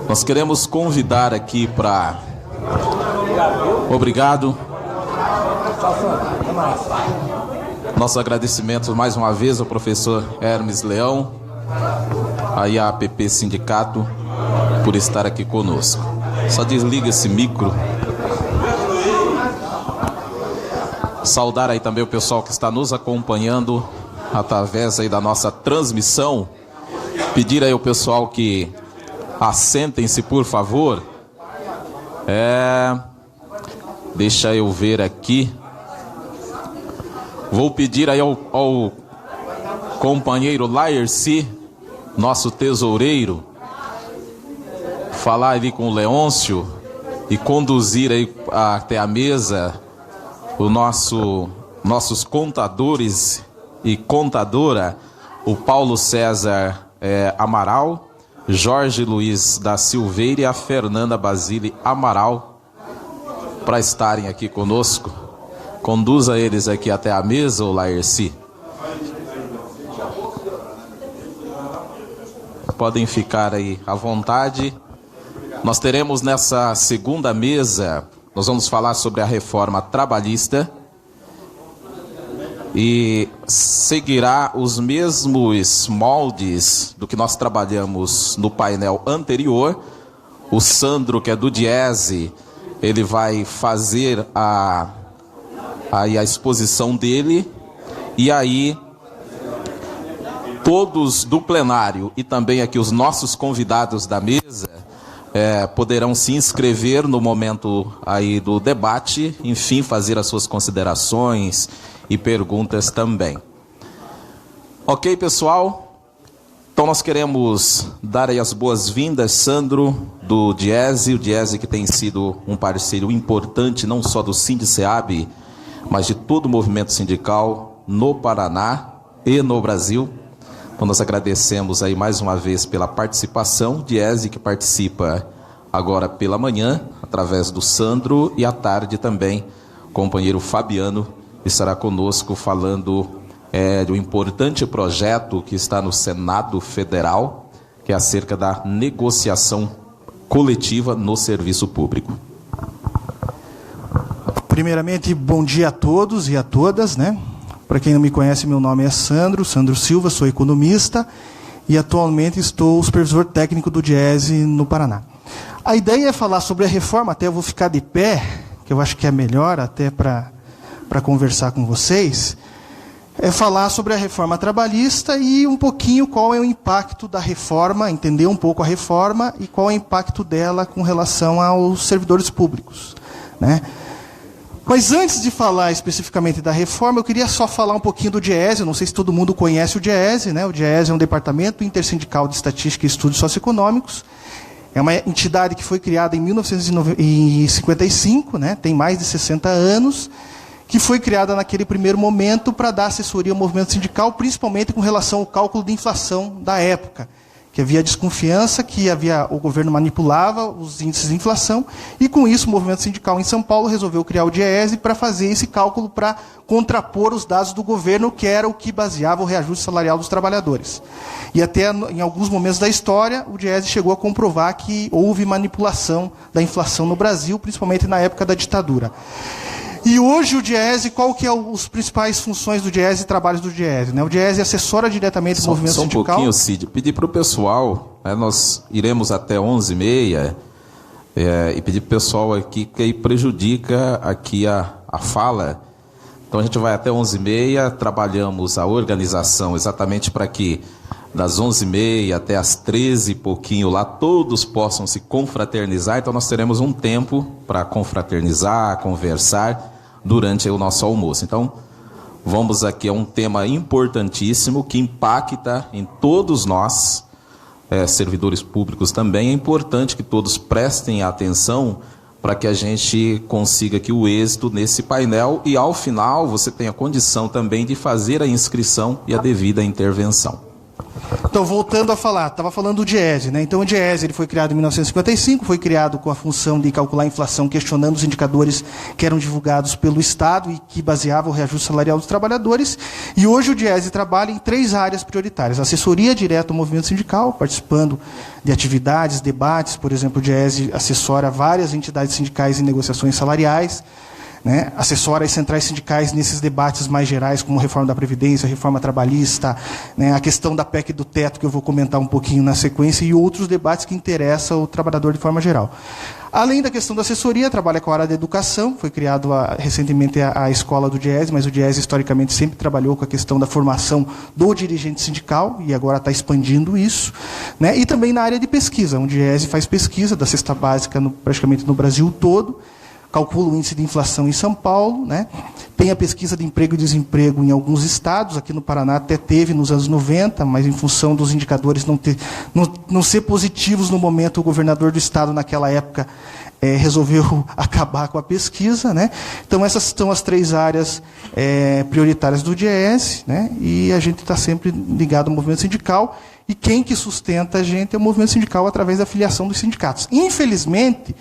Nós queremos convidar aqui para... Obrigado. Nossos agradecimentos mais uma vez ao professor Hermes Leão, aí a APP Sindicato, por estar aqui conosco. Só desliga esse micro. Saudar aí também o pessoal que está nos acompanhando através aí da nossa transmissão. Pedir aí ao pessoal que assentem-se, por favor. Deixa eu ver aqui. Vou pedir aí ao companheiro Laerci, nosso tesoureiro, falar ali com o Leôncio e conduzir aí até a mesa nossos contadores e contadora, o Paulo César Amaral, Jorge Luiz da Silveira e a Fernanda Basile Amaral, para estarem aqui conosco. Conduza eles aqui até a mesa, ô Laerci. Podem ficar aí à vontade. Nós teremos nessa segunda mesa, nós vamos falar sobre a reforma trabalhista e seguirá os mesmos moldes do que nós trabalhamos no painel anterior. O Sandro, que é do Diese, ele vai fazer a exposição dele, e aí todos do plenário e também aqui os nossos convidados da mesa poderão se inscrever no momento aí do debate, enfim, fazer as suas considerações e perguntas também. Ok, pessoal? Então nós queremos dar aí as boas-vindas, Sandro, do Diese, o Diese que tem sido um parceiro importante, não só do Sindiceab, mas de todo o movimento sindical no Paraná e no Brasil. Então nós agradecemos aí mais uma vez pela participação, Diese que participa agora pela manhã, através do Sandro, e à tarde também o companheiro Fabiano estará conosco falando de um importante projeto que está no Senado Federal, que é acerca da negociação coletiva no serviço público. Primeiramente, bom dia a todos e a todas, né? Para quem não me conhece, meu nome é Sandro Silva, sou economista e atualmente estou supervisor técnico do Diese no Paraná. A ideia é falar sobre a reforma, até eu vou ficar de pé, que eu acho que é melhor até para conversar com vocês, é falar sobre a reforma trabalhista e um pouquinho qual é o impacto da reforma, entender um pouco a reforma e qual é o impacto dela com relação aos servidores públicos, né? Mas antes de falar especificamente da reforma, eu queria só falar um pouquinho do Diese. Eu não sei se todo mundo conhece o Diese, né? O Diese é um departamento intersindical de estatística e estudos socioeconômicos. É uma entidade que foi criada em 1955, né? Tem mais de 60 anos, que foi criada naquele primeiro momento para dar assessoria ao movimento sindical, principalmente com relação ao cálculo de inflação da época, que havia desconfiança que o governo manipulava os índices de inflação, e com isso o movimento sindical em São Paulo resolveu criar o Diese para fazer esse cálculo para contrapor os dados do governo, que era o que baseava o reajuste salarial dos trabalhadores. E até em alguns momentos da história, o Diese chegou a comprovar que houve manipulação da inflação no Brasil, principalmente na época da ditadura. E hoje o Diese, qual que é as principais funções do Diese e trabalhos do Diese? Né? O Diese assessora diretamente o movimento sindical. Só um pouquinho, Cid. Pedir para o pessoal, nós iremos até 11h30, e pedir para o pessoal aqui que aí prejudica aqui a fala. Então a gente vai até 11h30, trabalhamos a organização exatamente para que das 11h30 até as 13h e pouquinho lá, todos possam se confraternizar. Então nós teremos um tempo para confraternizar, conversar durante o nosso almoço. Então vamos aqui a um tema importantíssimo que impacta em todos nós, servidores públicos também. É importante que todos prestem atenção para que a gente consiga aqui o êxito nesse painel e ao final você tenha condição também de fazer a inscrição e a devida intervenção. Então Então, voltando a falar, estava falando do DIEESE, né? Então, o DIEESE ele foi criado em 1955, foi criado com a função de calcular a inflação, questionando os indicadores que eram divulgados pelo Estado e que baseavam o reajuste salarial dos trabalhadores. E hoje o DIEESE trabalha em 3 áreas prioritárias. Assessoria direta ao movimento sindical, participando de atividades, debates. Por exemplo, o DIEESE assessora várias entidades sindicais em negociações salariais, né? Assessora as centrais sindicais nesses debates mais gerais, como reforma da Previdência, reforma trabalhista, né? A questão da PEC do teto, que eu vou comentar um pouquinho na sequência, e outros debates que interessam o trabalhador de forma geral. Além da questão da assessoria, trabalha com a área da educação, foi criado recentemente a escola do DIEESE, mas o DIEESE historicamente sempre trabalhou com a questão da formação do dirigente sindical, e agora está expandindo isso, né? E também na área de pesquisa, onde o DIEESE faz pesquisa da cesta básica praticamente no Brasil todo, calcula o índice de inflação em São Paulo, né? Tem a pesquisa de emprego e desemprego em alguns estados, aqui no Paraná até teve nos anos 90, mas em função dos indicadores não ser positivos no momento, o governador do estado naquela época resolveu acabar com a pesquisa, né? Então essas são as 3 áreas prioritárias do DIEESE, né? E a gente está sempre ligado ao movimento sindical, e quem que sustenta a gente é o movimento sindical através da filiação dos sindicatos. Infelizmente,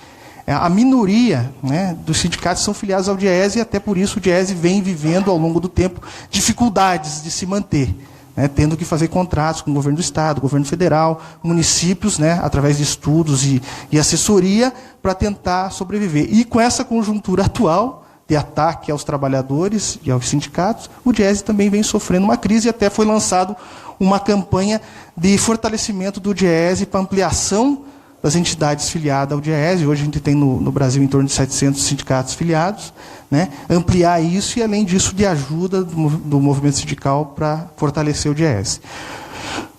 a minoria, né, dos sindicatos são filiados ao DIEESE, e até por isso o DIEESE vem vivendo, ao longo do tempo, dificuldades de se manter, né, tendo que fazer contratos com o governo do Estado, governo federal, municípios, né, através de estudos e assessoria, para tentar sobreviver. E com essa conjuntura atual de ataque aos trabalhadores e aos sindicatos, o DIEESE também vem sofrendo uma crise, e até foi lançado uma campanha de fortalecimento do DIEESE para ampliação das entidades filiadas ao DIEESE. Hoje a gente tem no Brasil em torno de 700 sindicatos filiados, né? Ampliar isso, e além disso de ajuda do movimento sindical para fortalecer o DIEESE.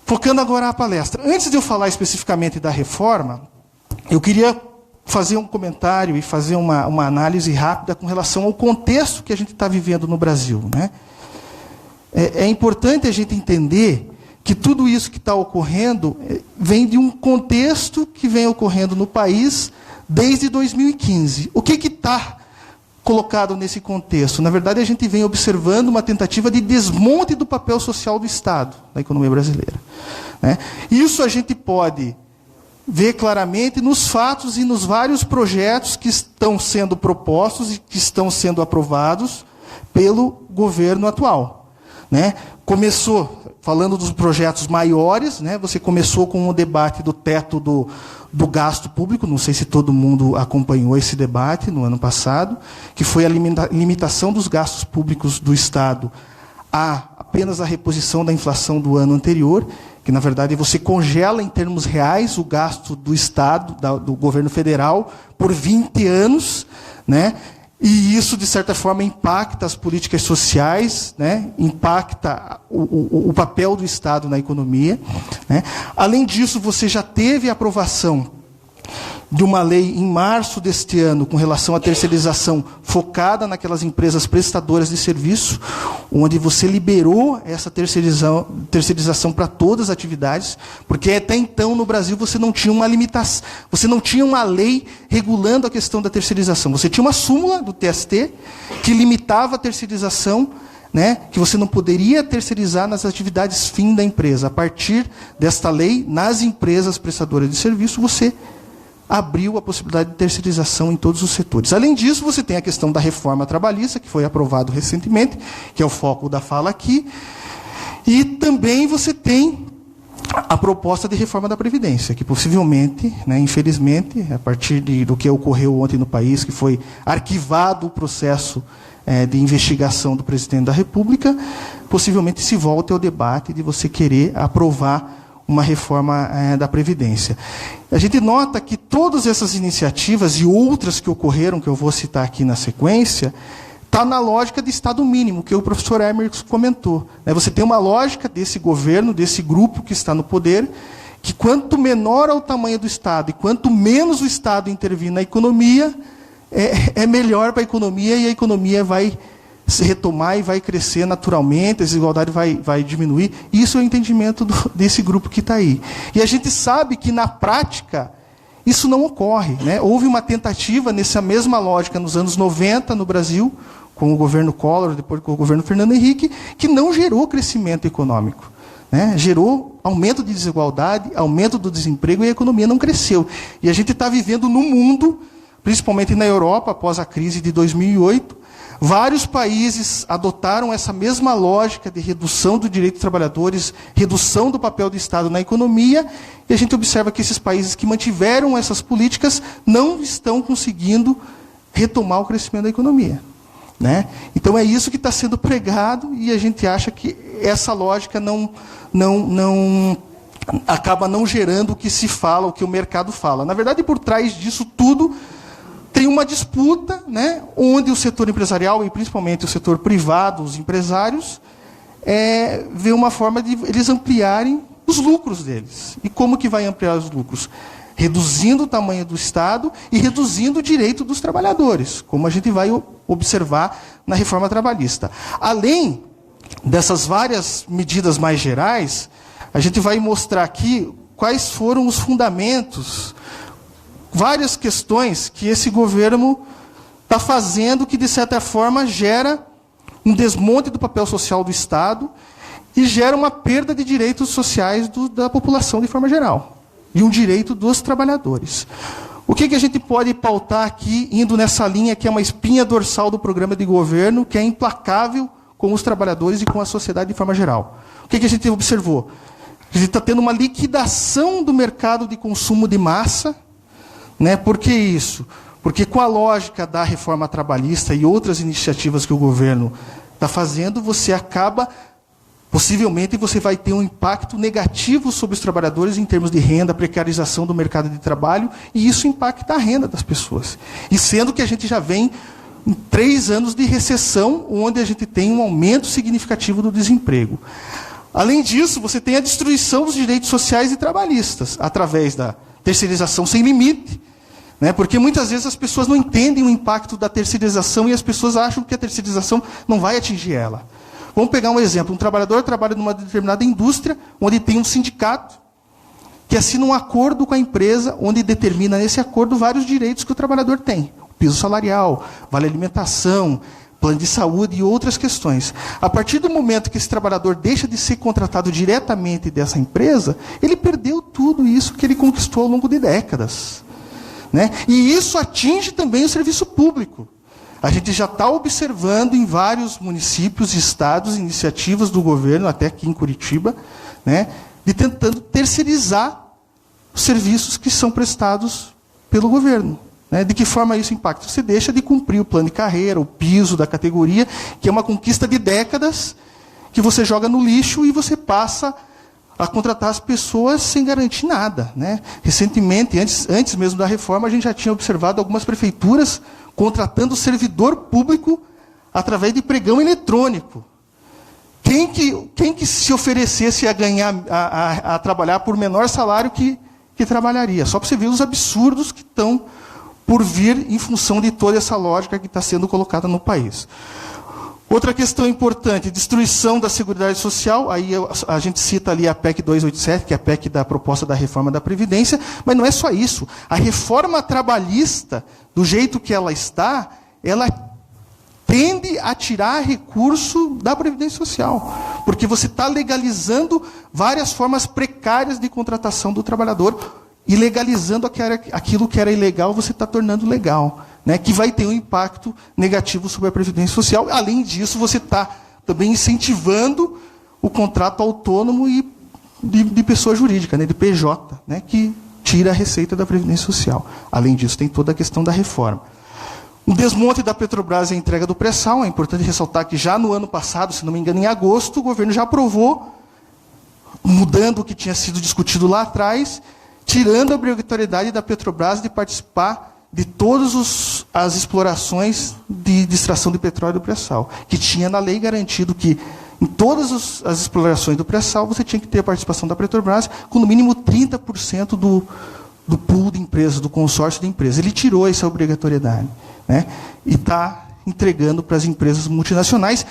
Focando agora a palestra. Antes de eu falar especificamente da reforma, eu queria fazer um comentário e fazer uma análise rápida com relação ao contexto que a gente está vivendo no Brasil, né? É importante a gente entender que tudo isso que está ocorrendo vem de um contexto que vem ocorrendo no país desde 2015. O que está colocado nesse contexto? Na verdade, a gente vem observando uma tentativa de desmonte do papel social do Estado na economia brasileira, né? Isso a gente pode ver claramente nos fatos e nos vários projetos que estão sendo propostos e que estão sendo aprovados pelo governo atual, né? Começou falando dos projetos maiores, né? Você começou com o debate do teto do gasto público, não sei se todo mundo acompanhou esse debate no ano passado, que foi a limitação dos gastos públicos do Estado a apenas a reposição da inflação do ano anterior, que na verdade você congela em termos reais o gasto do Estado, do governo federal, por 20 anos, né? E isso, de certa forma, impacta as políticas sociais, né? Impacta o papel do Estado na economia, né? Além disso, você já teve a aprovação de uma lei em março deste ano com relação à terceirização focada naquelas empresas prestadoras de serviço, onde você liberou essa terceirização para todas as atividades, porque até então no Brasil você não tinha uma limitação, você não tinha uma lei regulando a questão da terceirização. Você tinha uma súmula do TST que limitava a terceirização, né, que você não poderia terceirizar nas atividades fim da empresa. A partir desta lei, nas empresas prestadoras de serviço, você abriu a possibilidade de terceirização em todos os setores. Além disso, você tem a questão da reforma trabalhista, que foi aprovado recentemente, que é o foco da fala aqui, e também você tem a proposta de reforma da Previdência, que possivelmente, né, infelizmente, a partir do que ocorreu ontem no país, que foi arquivado o processo de investigação do presidente da República, possivelmente se volte ao debate de você querer aprovar uma reforma da Previdência. A gente nota que todas essas iniciativas e outras que ocorreram, que eu vou citar aqui na sequência, está na lógica de Estado mínimo, que o professor Hermes comentou. Você tem uma lógica desse governo, desse grupo que está no poder, que quanto menor é o tamanho do Estado e quanto menos o Estado intervir na economia, é melhor para a economia, e a economia vai se retomar e vai crescer naturalmente, a desigualdade vai diminuir. Isso é o entendimento desse grupo que está aí. E a gente sabe que, na prática, isso não ocorre, né? Houve uma tentativa nessa mesma lógica nos anos 90 no Brasil, com o governo Collor, depois com o governo Fernando Henrique, que não gerou crescimento econômico, né? Gerou aumento de desigualdade, aumento do desemprego e a economia não cresceu. E a gente está vivendo no mundo, principalmente na Europa, após a crise de 2008, vários países adotaram essa mesma lógica de redução do direito dos trabalhadores, redução do papel do Estado na economia, e a gente observa que esses países que mantiveram essas políticas não estão conseguindo retomar o crescimento da economia, né? Então é isso que está sendo pregado, e a gente acha que essa lógica acaba não gerando o que se fala, o que o mercado fala. Na verdade, por trás disso tudo, tem uma disputa, né, onde o setor empresarial, e principalmente o setor privado, os empresários, vê uma forma de eles ampliarem os lucros deles. E como que vai ampliar os lucros? Reduzindo o tamanho do Estado e reduzindo o direito dos trabalhadores, como a gente vai observar na reforma trabalhista. Além dessas várias medidas mais gerais, a gente vai mostrar aqui quais foram os fundamentos, várias questões que esse governo está fazendo que, de certa forma, gera um desmonte do papel social do Estado e gera uma perda de direitos sociais da população de forma geral, e um direito dos trabalhadores. O que a gente pode pautar aqui, indo nessa linha que é uma espinha dorsal do programa de governo, que é implacável com os trabalhadores e com a sociedade de forma geral? O que a gente observou? A gente está tendo uma liquidação do mercado de consumo de massa, né? Por que isso? Porque com a lógica da reforma trabalhista e outras iniciativas que o governo está fazendo, você acaba, possivelmente, você vai ter um impacto negativo sobre os trabalhadores em termos de renda, precarização do mercado de trabalho, e isso impacta a renda das pessoas. E sendo que a gente já vem em 3 anos de recessão, onde a gente tem um aumento significativo do desemprego. Além disso, você tem a destruição dos direitos sociais e trabalhistas, através da terceirização sem limite, né? Porque muitas vezes as pessoas não entendem o impacto da terceirização e as pessoas acham que a terceirização não vai atingir ela. Vamos pegar um exemplo. Um trabalhador trabalha numa determinada indústria, onde tem um sindicato, que assina um acordo com a empresa, onde determina nesse acordo vários direitos que o trabalhador tem. O piso salarial, vale alimentação, plano de saúde e outras questões. A partir do momento que esse trabalhador deixa de ser contratado diretamente dessa empresa, ele perdeu tudo isso que ele conquistou ao longo de décadas, né? E isso atinge também o serviço público. A gente já está observando em vários municípios e estados iniciativas do governo, até aqui em Curitiba, né, de tentando terceirizar os serviços que são prestados pelo governo. Né? De que forma isso impacta? Você deixa de cumprir o plano de carreira, o piso da categoria, que é uma conquista de décadas, que você joga no lixo e você passa a contratar as pessoas sem garantir nada, né? Recentemente, antes mesmo da reforma, a gente já tinha observado algumas prefeituras contratando servidor público através de pregão eletrônico. Quem que se oferecesse a ganhar, a trabalhar por menor salário que trabalharia? Só para você ver os absurdos que estão por vir em função de toda essa lógica que está sendo colocada no país. Outra questão importante, destruição da Seguridade Social, aí a gente cita ali a PEC 287, que é a PEC da proposta da reforma da Previdência, mas não é só isso. A reforma trabalhista, do jeito que ela está, ela tende a tirar recurso da Previdência Social, porque você está legalizando várias formas precárias de contratação do trabalhador, e legalizando aquilo que era ilegal, você está tornando legal, né? Que vai ter um impacto negativo sobre a Previdência Social. Além disso, você está também incentivando o contrato autônomo e de pessoa jurídica, né? De PJ, né? Que tira a receita da Previdência Social. Além disso, tem toda a questão da reforma. O desmonte da Petrobras e a entrega do pré-sal. É importante ressaltar que já no ano passado, se não me engano, em agosto, o governo já aprovou, mudando o que tinha sido discutido lá atrás, tirando a obrigatoriedade da Petrobras de participar de todas as explorações de extração de petróleo do pré-sal, que tinha na lei garantido que em todas as explorações do pré-sal você tinha que ter a participação da Petrobras com no mínimo 30% do pool de empresas, do consórcio de empresas. Ele tirou essa obrigatoriedade, né? E está entregando para as empresas multinacionais.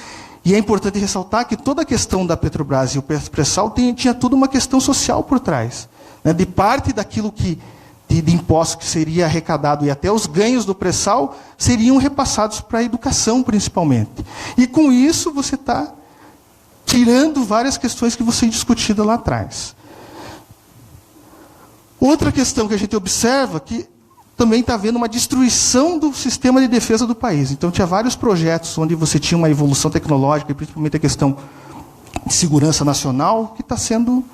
E é importante ressaltar que toda a questão da Petrobras e o pré-sal tinha toda uma questão social por trás. De parte daquilo de impostos que seria arrecadado e até os ganhos do pré-sal seriam repassados para a educação, principalmente. E com isso você está tirando várias questões que vão ser discutidas lá atrás. Outra questão que a gente observa que também está havendo uma destruição do sistema de defesa do país. Então, tinha vários projetos onde você tinha uma evolução tecnológica, e principalmente a questão de segurança nacional, que está sendo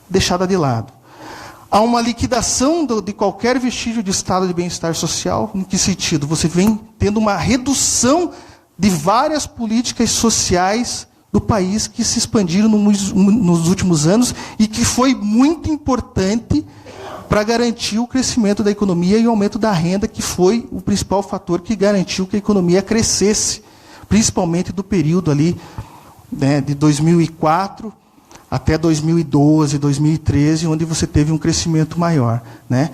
deixada de lado. Há uma liquidação de qualquer vestígio de estado de bem-estar social. Em que sentido? Você vem tendo uma redução de várias políticas sociais do país que se expandiram nos últimos anos e que foi muito importante para garantir o crescimento da economia e o aumento da renda, que foi o principal fator que garantiu que a economia crescesse, principalmente do período ali, né, de 2004 até 2012, 2013, onde você teve um crescimento maior, né?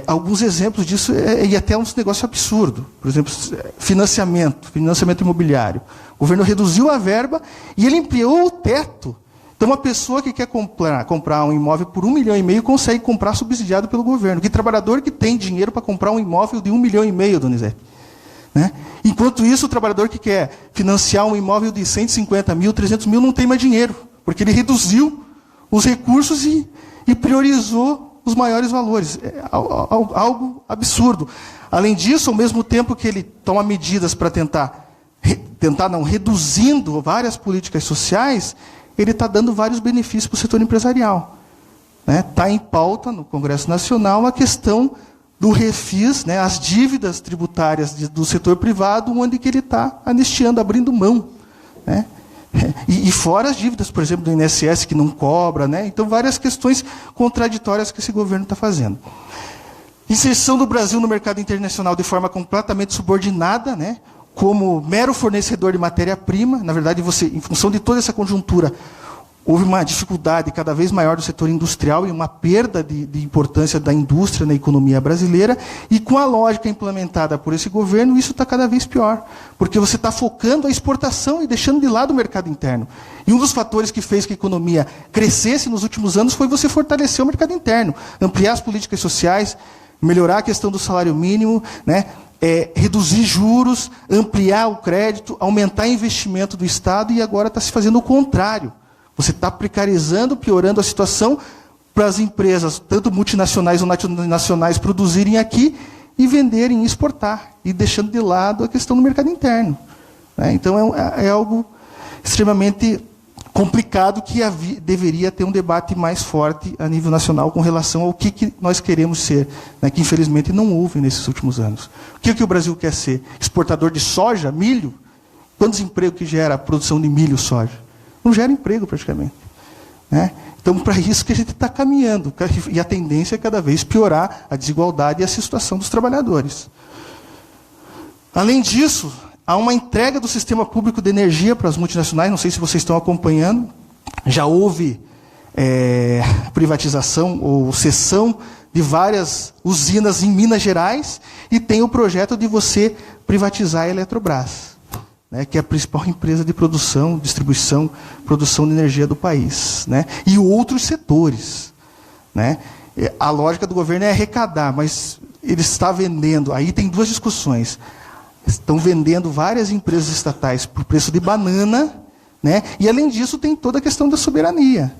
Alguns exemplos disso, e até uns negócios absurdos. Por exemplo, financiamento imobiliário. O governo reduziu a verba e ele ampliou o teto. Então, uma pessoa que quer comprar um imóvel por 1,5 milhão consegue comprar subsidiado pelo governo. Que trabalhador que tem dinheiro para comprar um imóvel de 1,5 milhão, Donizete? Né? Enquanto isso, o trabalhador que quer financiar um imóvel de 150 mil, 300 mil, não tem mais dinheiro, porque ele reduziu os recursos e priorizou os maiores valores. É algo absurdo. Além disso, ao mesmo tempo que ele toma medidas para reduzindo várias políticas sociais, ele está dando vários benefícios para o setor empresarial. Está em pauta no Congresso Nacional a questão do refis, né, as dívidas tributárias do setor privado, onde que ele está anistiando, abrindo mão. Né? E fora as dívidas, por exemplo, do INSS, que não cobra. Né? Então, várias questões contraditórias que esse governo está fazendo. Inserção do Brasil no mercado internacional de forma completamente subordinada, né? Como mero fornecedor de matéria-prima. Na verdade, em função de toda essa conjuntura, houve uma dificuldade cada vez maior do setor industrial e uma perda de importância da indústria na economia brasileira. E com a lógica implementada por esse governo, isso está cada vez pior. Porque você está focando a exportação e deixando de lado o mercado interno. E um dos fatores que fez que a economia crescesse nos últimos anos foi você fortalecer o mercado interno, ampliar as políticas sociais, melhorar a questão do salário mínimo, né? Reduzir juros, ampliar o crédito, aumentar o investimento do Estado, e agora está se fazendo o contrário. Você está precarizando, piorando a situação para as empresas, tanto multinacionais ou nacionais, produzirem aqui e venderem e exportar, e deixando de lado a questão do mercado interno. Né? Então, é algo extremamente complicado que deveria ter um debate mais forte a nível nacional com relação ao que nós queremos ser, né, que infelizmente não houve nesses últimos anos. O que o Brasil quer ser? Exportador de soja, milho? Quantos empregos que gera a produção de milho e soja? Não gera emprego praticamente. Né? Então, para isso que a gente está caminhando. E a tendência é cada vez piorar a desigualdade e a situação dos trabalhadores. Além disso, há uma entrega do sistema público de energia para as multinacionais, não sei se vocês estão acompanhando. Já houve privatização ou cessão de várias usinas em Minas Gerais, e tem o projeto de você privatizar a Eletrobras, né, que é a principal empresa de produção, distribuição, produção de energia do país. Né, e outros setores. Né. A lógica do governo é arrecadar, mas ele está vendendo. Aí tem duas discussões. Estão vendendo várias empresas estatais por preço de banana, né? E, além disso, tem toda a questão da soberania.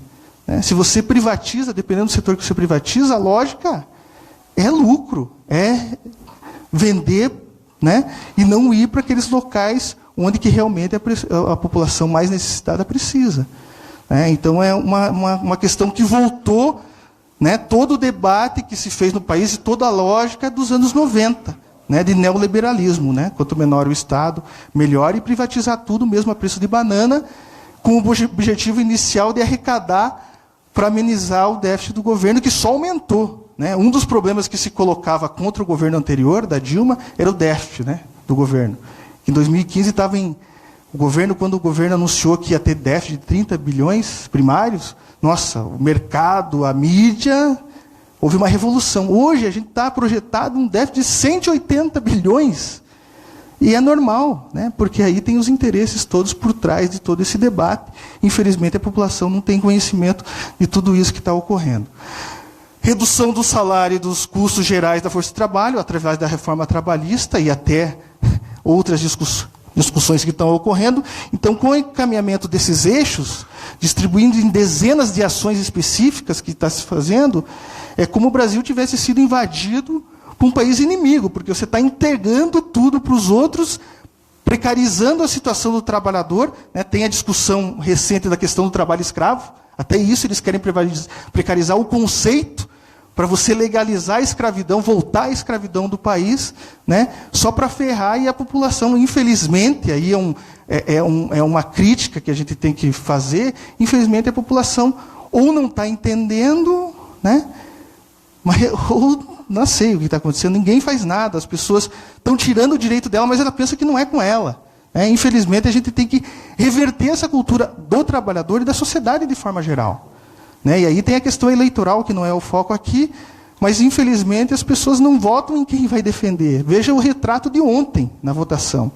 Né? Se você privatiza, dependendo do setor que você privatiza, a lógica é lucro, é vender, né? E não ir para aqueles locais onde que realmente a população mais necessitada precisa. Né? Então, é uma questão que voltou, né? Todo o debate que se fez no país e toda a lógica dos anos 90. Né, de neoliberalismo, né? Quanto menor o Estado, melhor, e privatizar tudo mesmo a preço de banana, com o objetivo inicial de arrecadar para amenizar o déficit do governo, que só aumentou. Né? Um dos problemas que se colocava contra o governo anterior, da Dilma, era o déficit, né, do governo. Em 2015 estava quando o governo anunciou que ia ter déficit de 30 bilhões primários, nossa, o mercado, a mídia, houve uma revolução. Hoje a gente está projetado um déficit de 180 bilhões. E é normal, né? Porque aí tem os interesses todos por trás de todo esse debate. Infelizmente, a população não tem conhecimento de tudo isso que está ocorrendo. Redução do salário e dos custos gerais da força de trabalho, através da reforma trabalhista e até outras discussões que estão ocorrendo. Então, com o encaminhamento desses eixos, distribuindo em dezenas de ações específicas que está se fazendo, é como o Brasil tivesse sido invadido por um país inimigo, porque você está entregando tudo para os outros, precarizando a situação do trabalhador, né? Tem a discussão recente da questão do trabalho escravo, até isso eles querem precarizar o conceito, para você legalizar a escravidão, voltar à escravidão do país, né? Só para ferrar, e a população, infelizmente, aí é uma crítica que a gente tem que fazer, infelizmente a população ou não está entendendo, né? Ou não sei o que está acontecendo, ninguém faz nada, as pessoas estão tirando o direito dela, mas ela pensa que não é com ela. Infelizmente, a gente tem que reverter essa cultura do trabalhador e da sociedade de forma geral. E aí tem a questão eleitoral, que não é o foco aqui, mas, infelizmente, as pessoas não votam em quem vai defender. Veja o retrato de ontem, na votação.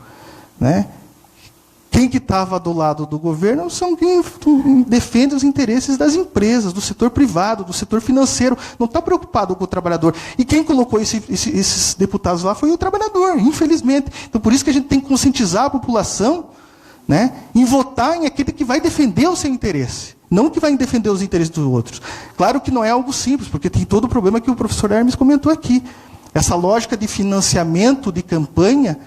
Quem que estava do lado do governo são quem defende os interesses das empresas, do setor privado, do setor financeiro. Não está preocupado com o trabalhador. E quem colocou esses deputados lá foi o trabalhador, infelizmente. Então, por isso que a gente tem que conscientizar a população, em votar em aquele que vai defender o seu interesse, não que vai defender os interesses dos outros. Claro que não é algo simples, porque tem todo o problema que o professor Hermes comentou aqui. Essa lógica de financiamento de campanha,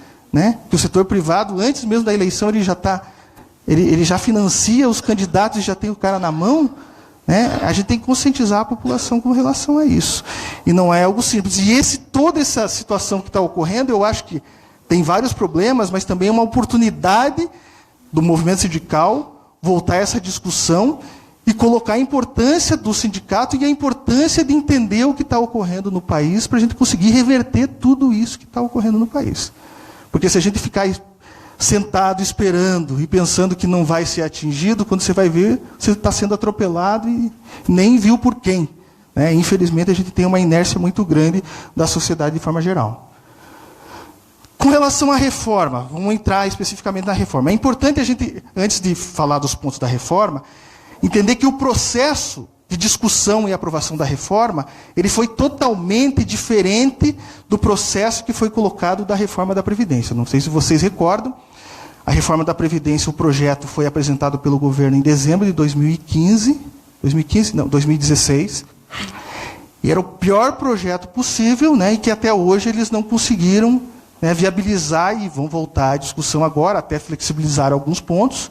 que o setor privado, antes mesmo da eleição, ele já financia os candidatos e já tem o cara na mão, a gente tem que conscientizar a população com relação a isso. E não é algo simples. E toda essa situação que está ocorrendo, eu acho que tem vários problemas, mas também é uma oportunidade do movimento sindical voltar a essa discussão e colocar a importância do sindicato e a importância de entender o que está ocorrendo no país para a gente conseguir reverter tudo isso que está ocorrendo no país. Porque se a gente ficar sentado esperando e pensando que não vai ser atingido, quando você vai ver, você está sendo atropelado e nem viu por quem. Infelizmente, a gente tem uma inércia muito grande da sociedade de forma geral. Com relação à reforma, vamos entrar especificamente na reforma. É importante a gente, antes de falar dos pontos da reforma, entender que o processo de discussão e aprovação da reforma, ele foi totalmente diferente do processo que foi colocado da reforma da Previdência. Não sei se vocês recordam, a reforma da Previdência, o projeto foi apresentado pelo governo em dezembro de 2016, e era o pior projeto possível, e que até hoje eles não conseguiram viabilizar, e vão voltar à discussão agora, até flexibilizar alguns pontos,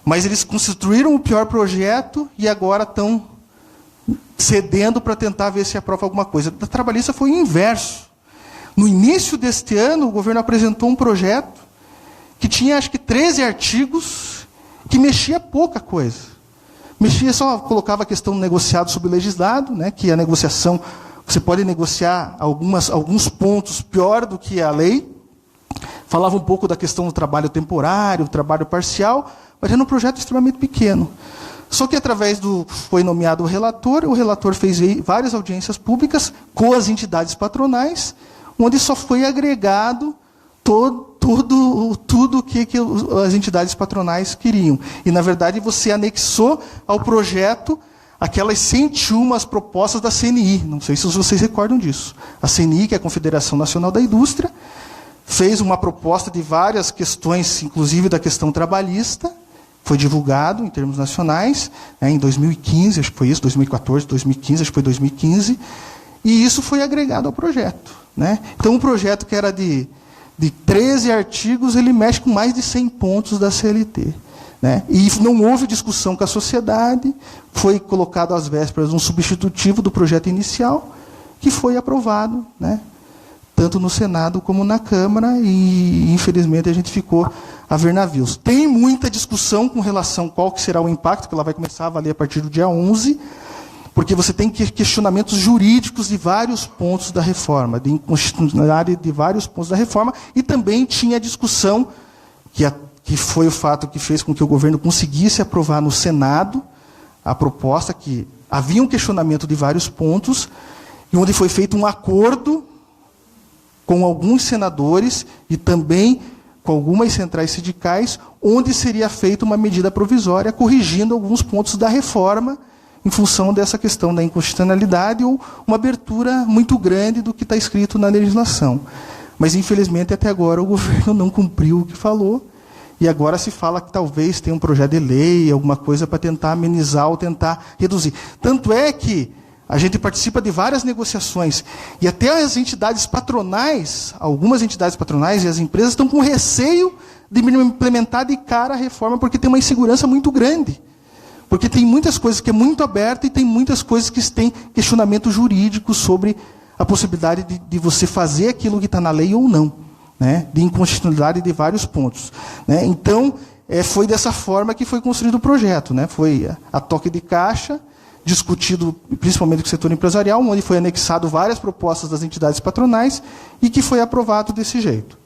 mas eles construíram o pior projeto e agora estão cedendo para tentar ver se aprova alguma coisa. Da trabalhista foi o inverso. No início deste ano, o governo apresentou um projeto que tinha, acho que, 13 artigos, que mexia pouca coisa. Mexia só, colocava a questão do negociado sobre o legislado, que a negociação, você pode negociar alguns pontos pior do que a lei. Falava um pouco da questão do trabalho temporário, trabalho parcial, mas era um projeto extremamente pequeno. Só que foi nomeado o relator fez várias audiências públicas com as entidades patronais, onde só foi agregado tudo que as entidades patronais queriam. E, na verdade, você anexou ao projeto aquelas 101 propostas da CNI. Não sei se vocês recordam disso. A CNI, que é a Confederação Nacional da Indústria, fez uma proposta de várias questões, inclusive da questão trabalhista, foi divulgado em termos nacionais, em 2015, acho que foi isso, 2014, 2015, acho que foi 2015, e isso foi agregado ao projeto. Então, um projeto que era de 13 artigos, ele mexe com mais de 100 pontos da CLT. E não houve discussão com a sociedade, foi colocado às vésperas um substitutivo do projeto inicial, que foi aprovado, tanto no Senado como na Câmara, e, infelizmente, a gente ficou a ver navios. Tem muita discussão com relação a qual que será o impacto, que ela vai começar a valer a partir do dia 11, porque você tem questionamentos jurídicos de vários pontos da reforma, de inconstitucionalidade de vários pontos da reforma, e também tinha a discussão, que foi o fato que fez com que o governo conseguisse aprovar no Senado a proposta, que havia um questionamento de vários pontos, e onde foi feito um acordo com alguns senadores e também com algumas centrais sindicais, onde seria feita uma medida provisória corrigindo alguns pontos da reforma em função dessa questão da inconstitucionalidade ou uma abertura muito grande do que está escrito na legislação. Mas, infelizmente, até agora o governo não cumpriu o que falou e agora se fala que talvez tenha um projeto de lei, alguma coisa para tentar amenizar ou tentar reduzir. Tanto é que a gente participa de várias negociações, e até as entidades patronais, algumas entidades patronais e as empresas estão com receio de implementar de cara a reforma, porque tem uma insegurança muito grande. Porque tem muitas coisas que é muito aberta e tem muitas coisas que têm questionamento jurídico sobre a possibilidade de você fazer aquilo que está na lei ou não, né? De inconstitucionalidade de vários pontos, né? Então, foi dessa forma que foi construído o projeto, né? Foi a toque de caixa, discutido principalmente com o setor empresarial, onde foi anexado várias propostas das entidades patronais e que foi aprovado desse jeito.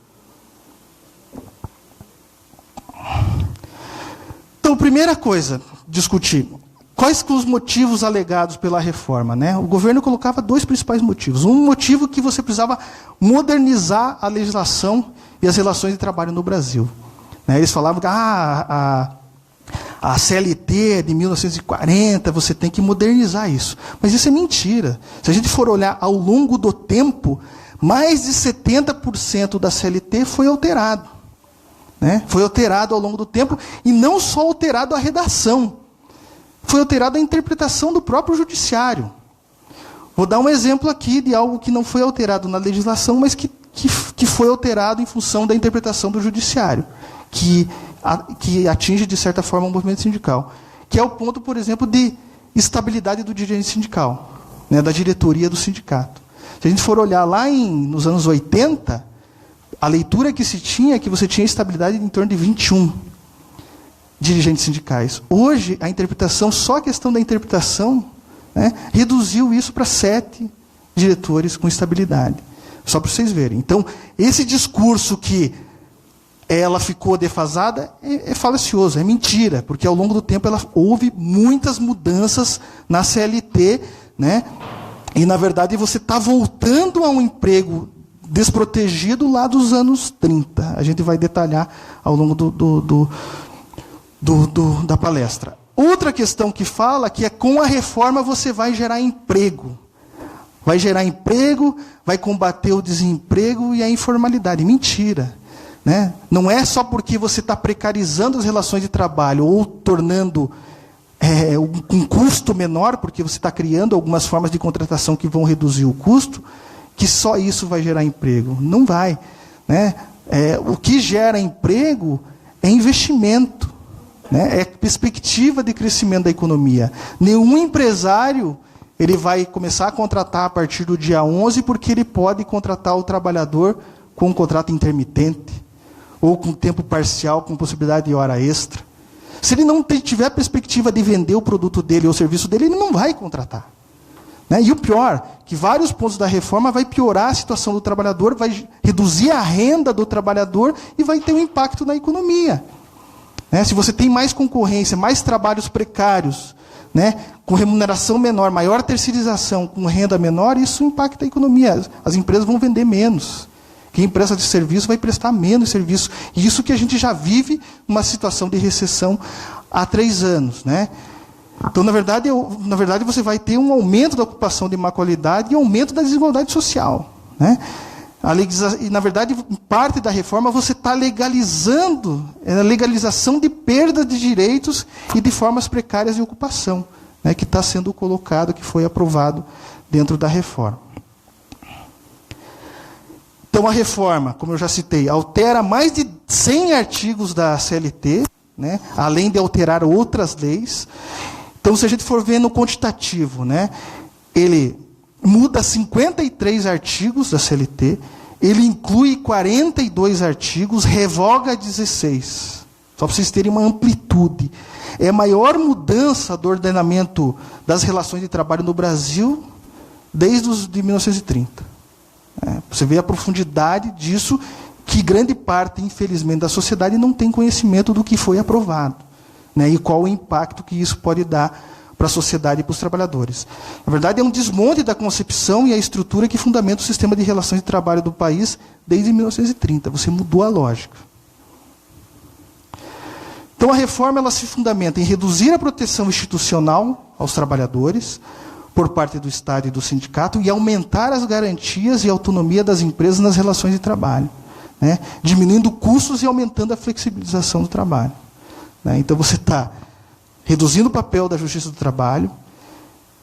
Então, primeira coisa, discutir. Quais são os motivos alegados pela reforma, né? O governo colocava dois principais motivos. Um motivo que você precisava modernizar a legislação e as relações de trabalho no Brasil, né? Eles falavam que a CLT é de 1940, você tem que modernizar isso. Mas isso é mentira. Se a gente for olhar ao longo do tempo, mais de 70% da CLT foi alterado, né? Foi alterado ao longo do tempo, e não só alterado a redação, foi alterada a interpretação do próprio judiciário. Vou dar um exemplo aqui de algo que não foi alterado na legislação, mas que foi alterado em função da interpretação do judiciário, que atinge, de certa forma, o movimento sindical, que é o ponto, por exemplo, de estabilidade do dirigente sindical, né, da diretoria do sindicato. Se a gente for olhar lá nos anos 80, a leitura que se tinha é que você tinha estabilidade em torno de 21 dirigentes sindicais. Hoje, a interpretação, só a questão da interpretação, né, reduziu isso para 7 diretores com estabilidade. Só para vocês verem. Então, esse discurso que ela ficou defasada é falacioso, é mentira, porque ao longo do tempo houve muitas mudanças na CLT, né, e, na verdade, você está voltando a um emprego desprotegido lá dos anos 30. A gente vai detalhar ao longo da palestra. Outra questão que fala que com a reforma você vai gerar emprego. Vai gerar emprego, vai combater o desemprego e a informalidade. Mentira, né? Não é só porque você está precarizando as relações de trabalho ou tornando um custo menor, porque você está criando algumas formas de contratação que vão reduzir o custo, que só isso vai gerar emprego. Não vai, né? O que gera emprego é investimento, né? É perspectiva de crescimento da economia. Nenhum empresário ele vai começar a contratar a partir do dia 11 porque ele pode contratar o trabalhador com um contrato intermitente ou com tempo parcial, com possibilidade de hora extra. Se ele não tiver perspectiva de vender o produto dele ou o serviço dele, ele não vai contratar, né? E o pior, que vários pontos da reforma vai piorar a situação do trabalhador, vai reduzir a renda do trabalhador e vai ter um impacto na economia. Né? Se você tem mais concorrência, mais trabalhos precários, né, com remuneração menor, maior terceirização, com renda menor, isso impacta a economia. As empresas vão vender menos. Quem presta de serviço vai prestar menos serviço. E isso que a gente já vive numa situação de recessão há 3 anos. Né? Então, na verdade, você vai ter um aumento da ocupação de má qualidade e aumento da desigualdade social. Né? E, na verdade, parte da reforma você está legalizando a legalização de perda de direitos e de formas precárias de ocupação, né, que está sendo colocado, que foi aprovado dentro da reforma. Então, a reforma, como eu já citei, altera mais de 100 artigos da CLT, né, além de alterar outras leis. Então, se a gente for ver no quantitativo, né, ele muda 53 artigos da CLT, ele inclui 42 artigos, revoga 16. Só para vocês terem uma amplitude. É a maior mudança do ordenamento das relações de trabalho no Brasil desde de 1930. Você vê a profundidade disso, que grande parte, infelizmente, da sociedade não tem conhecimento do que foi aprovado, né, e qual o impacto que isso pode dar para a sociedade e para os trabalhadores. Na verdade, é um desmonte da concepção e a estrutura que fundamenta o sistema de relações de trabalho do país desde 1930. Você mudou a lógica. Então, a reforma ela se fundamenta em reduzir a proteção institucional aos trabalhadores por parte do Estado e do sindicato e aumentar as garantias e autonomia das empresas nas relações de trabalho. né? Diminuindo custos e aumentando a flexibilização do trabalho. Né? Então, você está reduzindo o papel da Justiça do Trabalho,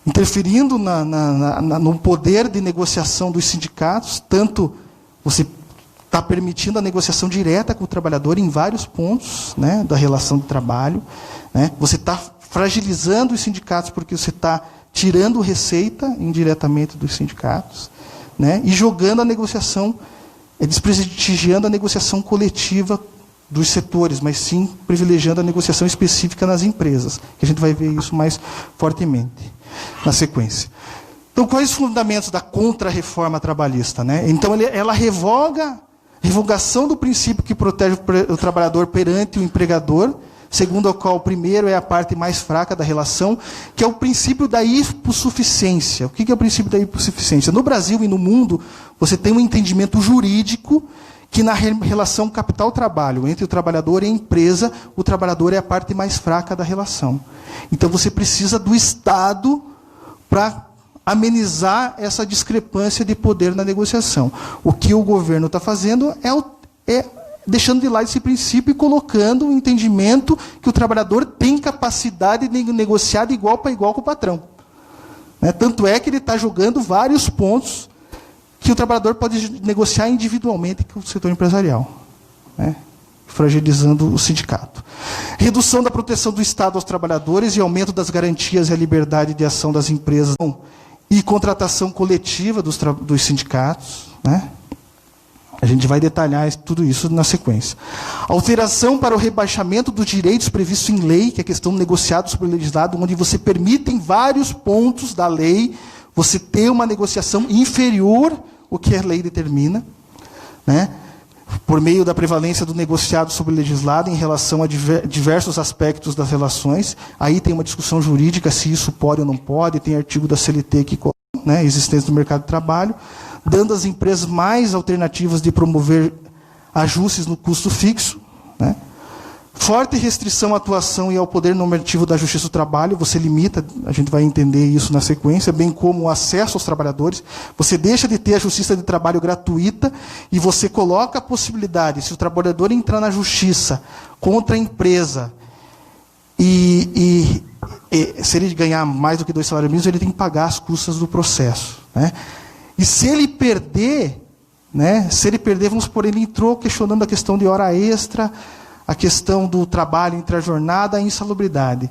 interferindo no poder de negociação dos sindicatos, tanto você está permitindo a negociação direta com o trabalhador em vários pontos, né, da relação de trabalho. Né? Você está fragilizando os sindicatos porque você está tirando receita indiretamente dos sindicatos, né, e jogando a negociação, desprestigiando a negociação coletiva dos setores, mas sim privilegiando a negociação específica nas empresas, que a gente vai ver isso mais fortemente na sequência. Então, quais os fundamentos da contra-reforma trabalhista? Né? Então, ela revogação do princípio que protege o trabalhador perante o empregador, segundo o qual o primeiro é a parte mais fraca da relação, que é o princípio da hipossuficiência. O que é o princípio da hipossuficiência? No Brasil e no mundo, você tem um entendimento jurídico que na relação capital-trabalho, entre o trabalhador e a empresa, o trabalhador é a parte mais fraca da relação. Então, você precisa do Estado para amenizar essa discrepância de poder na negociação. O que o governo está fazendo é deixando de lado esse princípio e colocando o entendimento que o trabalhador tem capacidade de negociar de igual para igual com o patrão. Né? Tanto é que ele está jogando vários pontos que o trabalhador pode negociar individualmente com o setor empresarial, né? Fragilizando o sindicato. Redução da proteção do Estado aos trabalhadores e aumento das garantias e a liberdade de ação das empresas e contratação coletiva dos sindicatos, né? A gente vai detalhar tudo isso na sequência. Alteração para o rebaixamento dos direitos previstos em lei, que é a questão negociada sobre o legislado, onde você permite em vários pontos da lei você ter uma negociação inferior ao que a lei determina, né? Por meio da prevalência do negociado sobre o legislado em relação a diversos aspectos das relações. Aí tem uma discussão jurídica se isso pode ou não pode, tem artigo da CLT que, né, existência do mercado de trabalho, dando às empresas mais alternativas de promover ajustes no custo fixo, né? Forte restrição à atuação e ao poder normativo da Justiça do Trabalho, você limita, a gente vai entender isso na sequência, bem como o acesso aos trabalhadores. Você deixa de ter a Justiça de Trabalho gratuita e você coloca a possibilidade, se o trabalhador entrar na Justiça contra a empresa e se ele ganhar mais do que 2 salários mínimos, ele tem que pagar as custas do processo, né? E se ele perder, né, vamos supor, ele entrou questionando a questão de hora extra, a questão do trabalho entre a jornada e a insalubridade.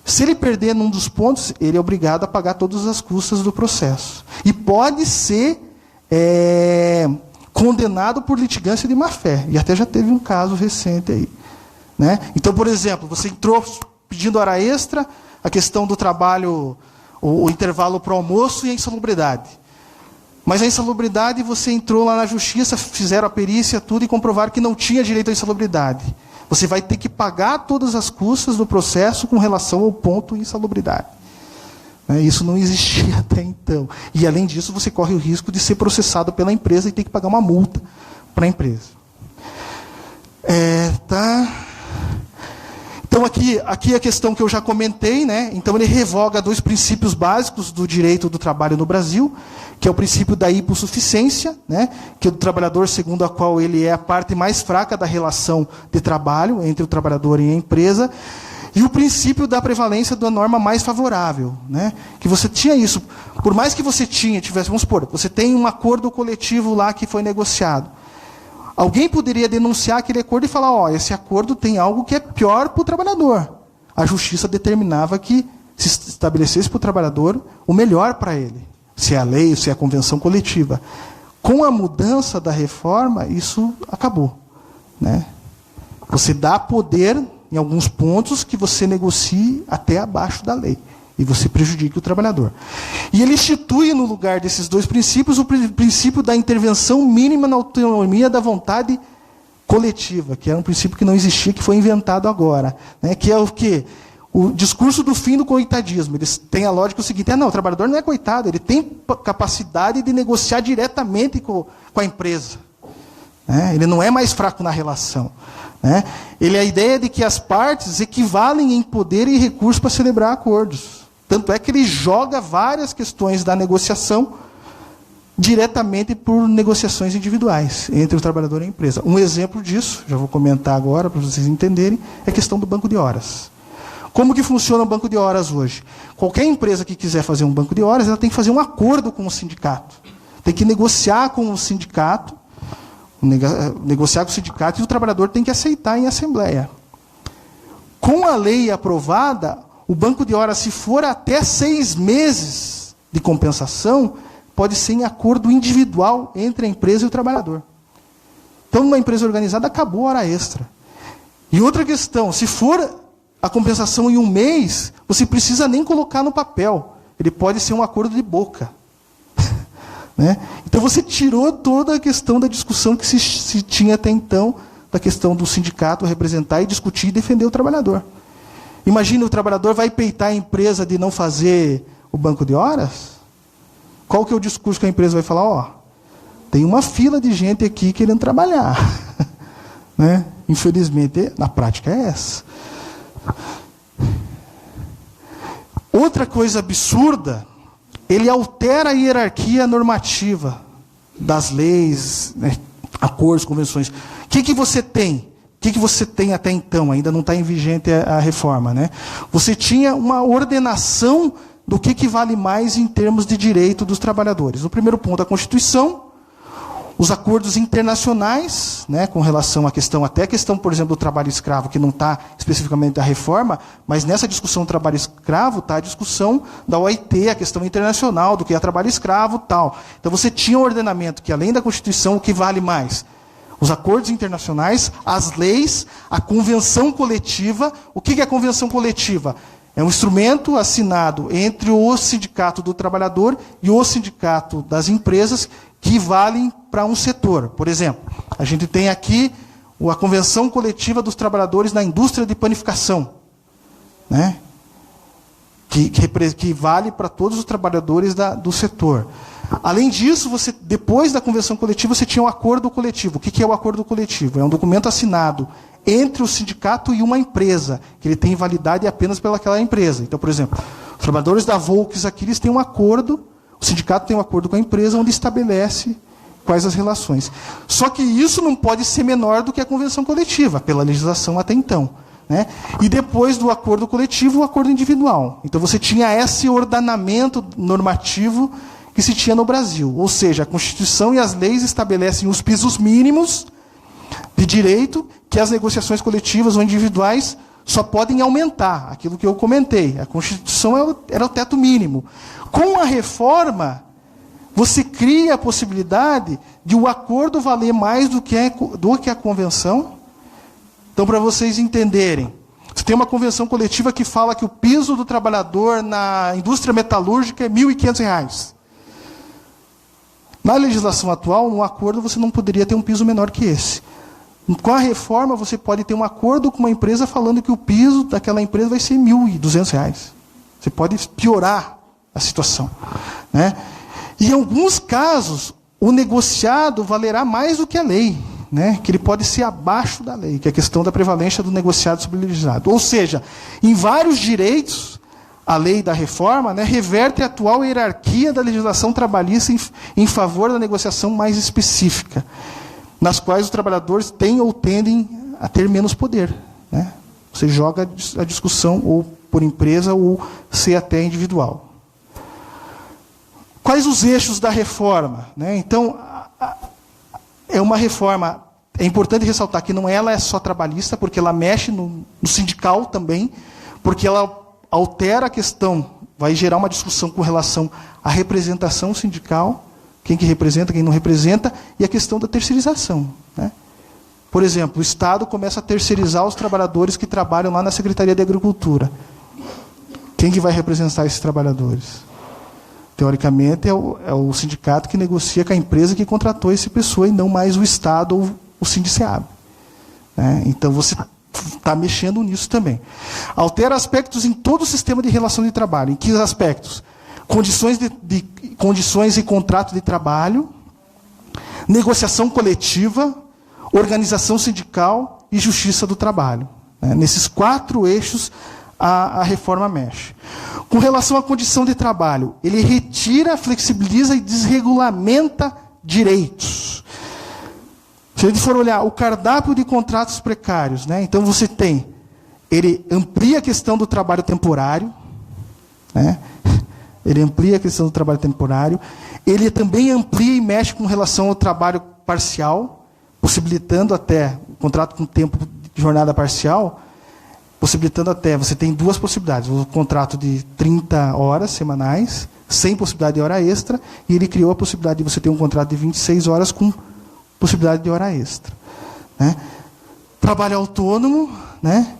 Se ele perder num dos pontos, ele é obrigado a pagar todas as custas do processo. E pode ser condenado por litigância de má-fé. E até já teve um caso recente aí. Né? Então, por exemplo, você entrou pedindo hora extra, a questão do trabalho, o intervalo para o almoço e a insalubridade. Mas a insalubridade, você entrou lá na justiça, fizeram a perícia, tudo, e comprovaram que não tinha direito à insalubridade. Você vai ter que pagar todas as custas do processo com relação ao ponto insalubridade. Isso não existia até então. E, além disso, você corre o risco de ser processado pela empresa e ter que pagar uma multa para a empresa. Então, aqui a questão que eu já comentei, né? Então, ele revoga 2 princípios básicos do direito do trabalho no Brasil, que é o princípio da hipossuficiência, né? Que é o trabalhador, segundo a qual ele é a parte mais fraca da relação de trabalho entre o trabalhador e a empresa, e o princípio da prevalência da norma mais favorável, né? Que você tinha isso, por mais que você tivesse, vamos supor, você tem um acordo coletivo lá que foi negociado. Alguém poderia denunciar aquele acordo e falar, esse acordo tem algo que é pior para o trabalhador. A justiça determinava que se estabelecesse para o trabalhador o melhor para ele. Se é a lei, se é a convenção coletiva. Com a mudança da reforma, isso acabou. Né? Você dá poder, em alguns pontos, que você negocie até abaixo da lei. E você prejudica o trabalhador. E ele institui, no lugar desses 2 princípios, o princípio da intervenção mínima na autonomia da vontade coletiva, que era um princípio que não existia, que foi inventado agora. Né? Que é o quê? O discurso do fim do coitadismo. Eles têm a lógica o seguinte, o trabalhador não é coitado, ele tem capacidade de negociar diretamente com a empresa. Né? Ele não é mais fraco na relação. Né? A ideia de que as partes equivalem em poder e recurso para celebrar acordos. Tanto é que ele joga várias questões da negociação diretamente por negociações individuais entre o trabalhador e a empresa. Um exemplo disso, já vou comentar agora para vocês entenderem, é a questão do banco de horas. Como que funciona o banco de horas hoje? Qualquer empresa que quiser fazer um banco de horas, ela tem que fazer um acordo com o sindicato. Tem que negociar com o sindicato, e o trabalhador tem que aceitar em assembleia. Com a lei aprovada, o banco de horas, se for até 6 meses de compensação, pode ser em acordo individual entre a empresa e o trabalhador. Então, numa empresa organizada, acabou a hora extra. E outra questão, se for a compensação em 1 mês, você precisa nem colocar no papel. Ele pode ser um acordo de boca. Né? Então, você tirou toda a questão da discussão que se tinha até então, da questão do sindicato representar e discutir e defender o trabalhador. Imagina, o trabalhador vai peitar a empresa de não fazer o banco de horas? Qual que é o discurso que a empresa vai falar? Ó, tem uma fila de gente aqui querendo trabalhar. Né? Infelizmente, na prática é essa. Outra coisa absurda, ele altera a hierarquia normativa das leis, né, acordos, convenções. O que você tem? O que você tem até então? Ainda não está em vigente a reforma. Né? Você tinha uma ordenação do que vale mais em termos de direito dos trabalhadores. No primeiro ponto, a Constituição, os acordos internacionais, né, com relação à questão, até a questão, por exemplo, do trabalho escravo, que não está especificamente da reforma, mas nessa discussão do trabalho escravo está a discussão da OIT, a questão internacional do que é trabalho escravo e tal. Então você tinha um ordenamento que, além da Constituição, o que vale mais? Os acordos internacionais, as leis, a convenção coletiva. O que é a convenção coletiva? É um instrumento assinado entre o sindicato do trabalhador e o sindicato das empresas que valem para um setor. Por exemplo, a gente tem aqui a Convenção Coletiva dos Trabalhadores na Indústria de Panificação, né? que vale para todos os trabalhadores do setor. Além disso, depois da Convenção Coletiva, você tinha o Acordo Coletivo. O que é o Acordo Coletivo? É um documento assinado entre o sindicato e uma empresa, que ele tem validade apenas pelaquela empresa. Então, por exemplo, os trabalhadores da Volks aqui, eles têm um acordo, o sindicato tem um acordo com a empresa, onde estabelece quais as relações. Só que isso não pode ser menor do que a convenção coletiva, pela legislação até então. Né? E depois do acordo coletivo, o acordo individual. Então, você tinha esse ordenamento normativo que se tinha no Brasil. Ou seja, a Constituição e as leis estabelecem os pisos mínimos de direito, que as negociações coletivas ou individuais só podem aumentar. Aquilo que eu comentei. A Constituição era o teto mínimo. Com a reforma, você cria a possibilidade de o acordo valer mais do que a convenção. Então, para vocês entenderem, você tem uma convenção coletiva que fala que o piso do trabalhador na indústria metalúrgica é R$ 1.500. Na legislação atual, no acordo, você não poderia ter um piso menor que esse. Com a reforma, você pode ter um acordo com uma empresa falando que o piso daquela empresa vai ser R$ 1.200. Você pode piorar a situação. Né? E em alguns casos, o negociado valerá mais do que a lei. Né? Que ele pode ser abaixo da lei, que é a questão da prevalência do negociado sobre o legislado. Ou seja, em vários direitos, a lei da reforma, né, reverte a atual hierarquia da legislação trabalhista em favor da negociação mais específica, nas quais os trabalhadores têm ou tendem a ter menos poder. Né? Você joga a discussão ou por empresa ou ser até individual. Quais os eixos da reforma? Né? Então, é uma reforma, é importante ressaltar que ela é só trabalhista, porque ela mexe no sindical também, porque ela altera a questão, vai gerar uma discussão com relação à representação sindical, quem que representa, quem não representa, e a questão da terceirização. Né? Por exemplo, o Estado começa a terceirizar os trabalhadores que trabalham lá na Secretaria de Agricultura. Quem que vai representar esses trabalhadores? Teoricamente, é o sindicato que negocia com a empresa que contratou essa pessoa, e não mais o Estado ou o Sindiceab. Né? Então, você está mexendo nisso também. Altera aspectos em todo o sistema de relação de trabalho. Em que aspectos? Condições e contrato de trabalho, negociação coletiva, organização sindical e justiça do trabalho. Né? Nesses 4 eixos, a reforma mexe. Com relação à condição de trabalho, ele retira, flexibiliza e desregulamenta direitos. Se a gente for olhar o cardápio de contratos precários, né? Então você tem, ele amplia a questão do trabalho temporário, né? Ele amplia a questão do trabalho temporário, ele também amplia e mexe com relação ao trabalho parcial, possibilitando até o contrato com tempo de jornada parcial, possibilitando até, você tem duas possibilidades, o contrato de 30 horas semanais, sem possibilidade de hora extra, e ele criou a possibilidade de você ter um contrato de 26 horas com possibilidade de hora extra. Né? Trabalho autônomo, né?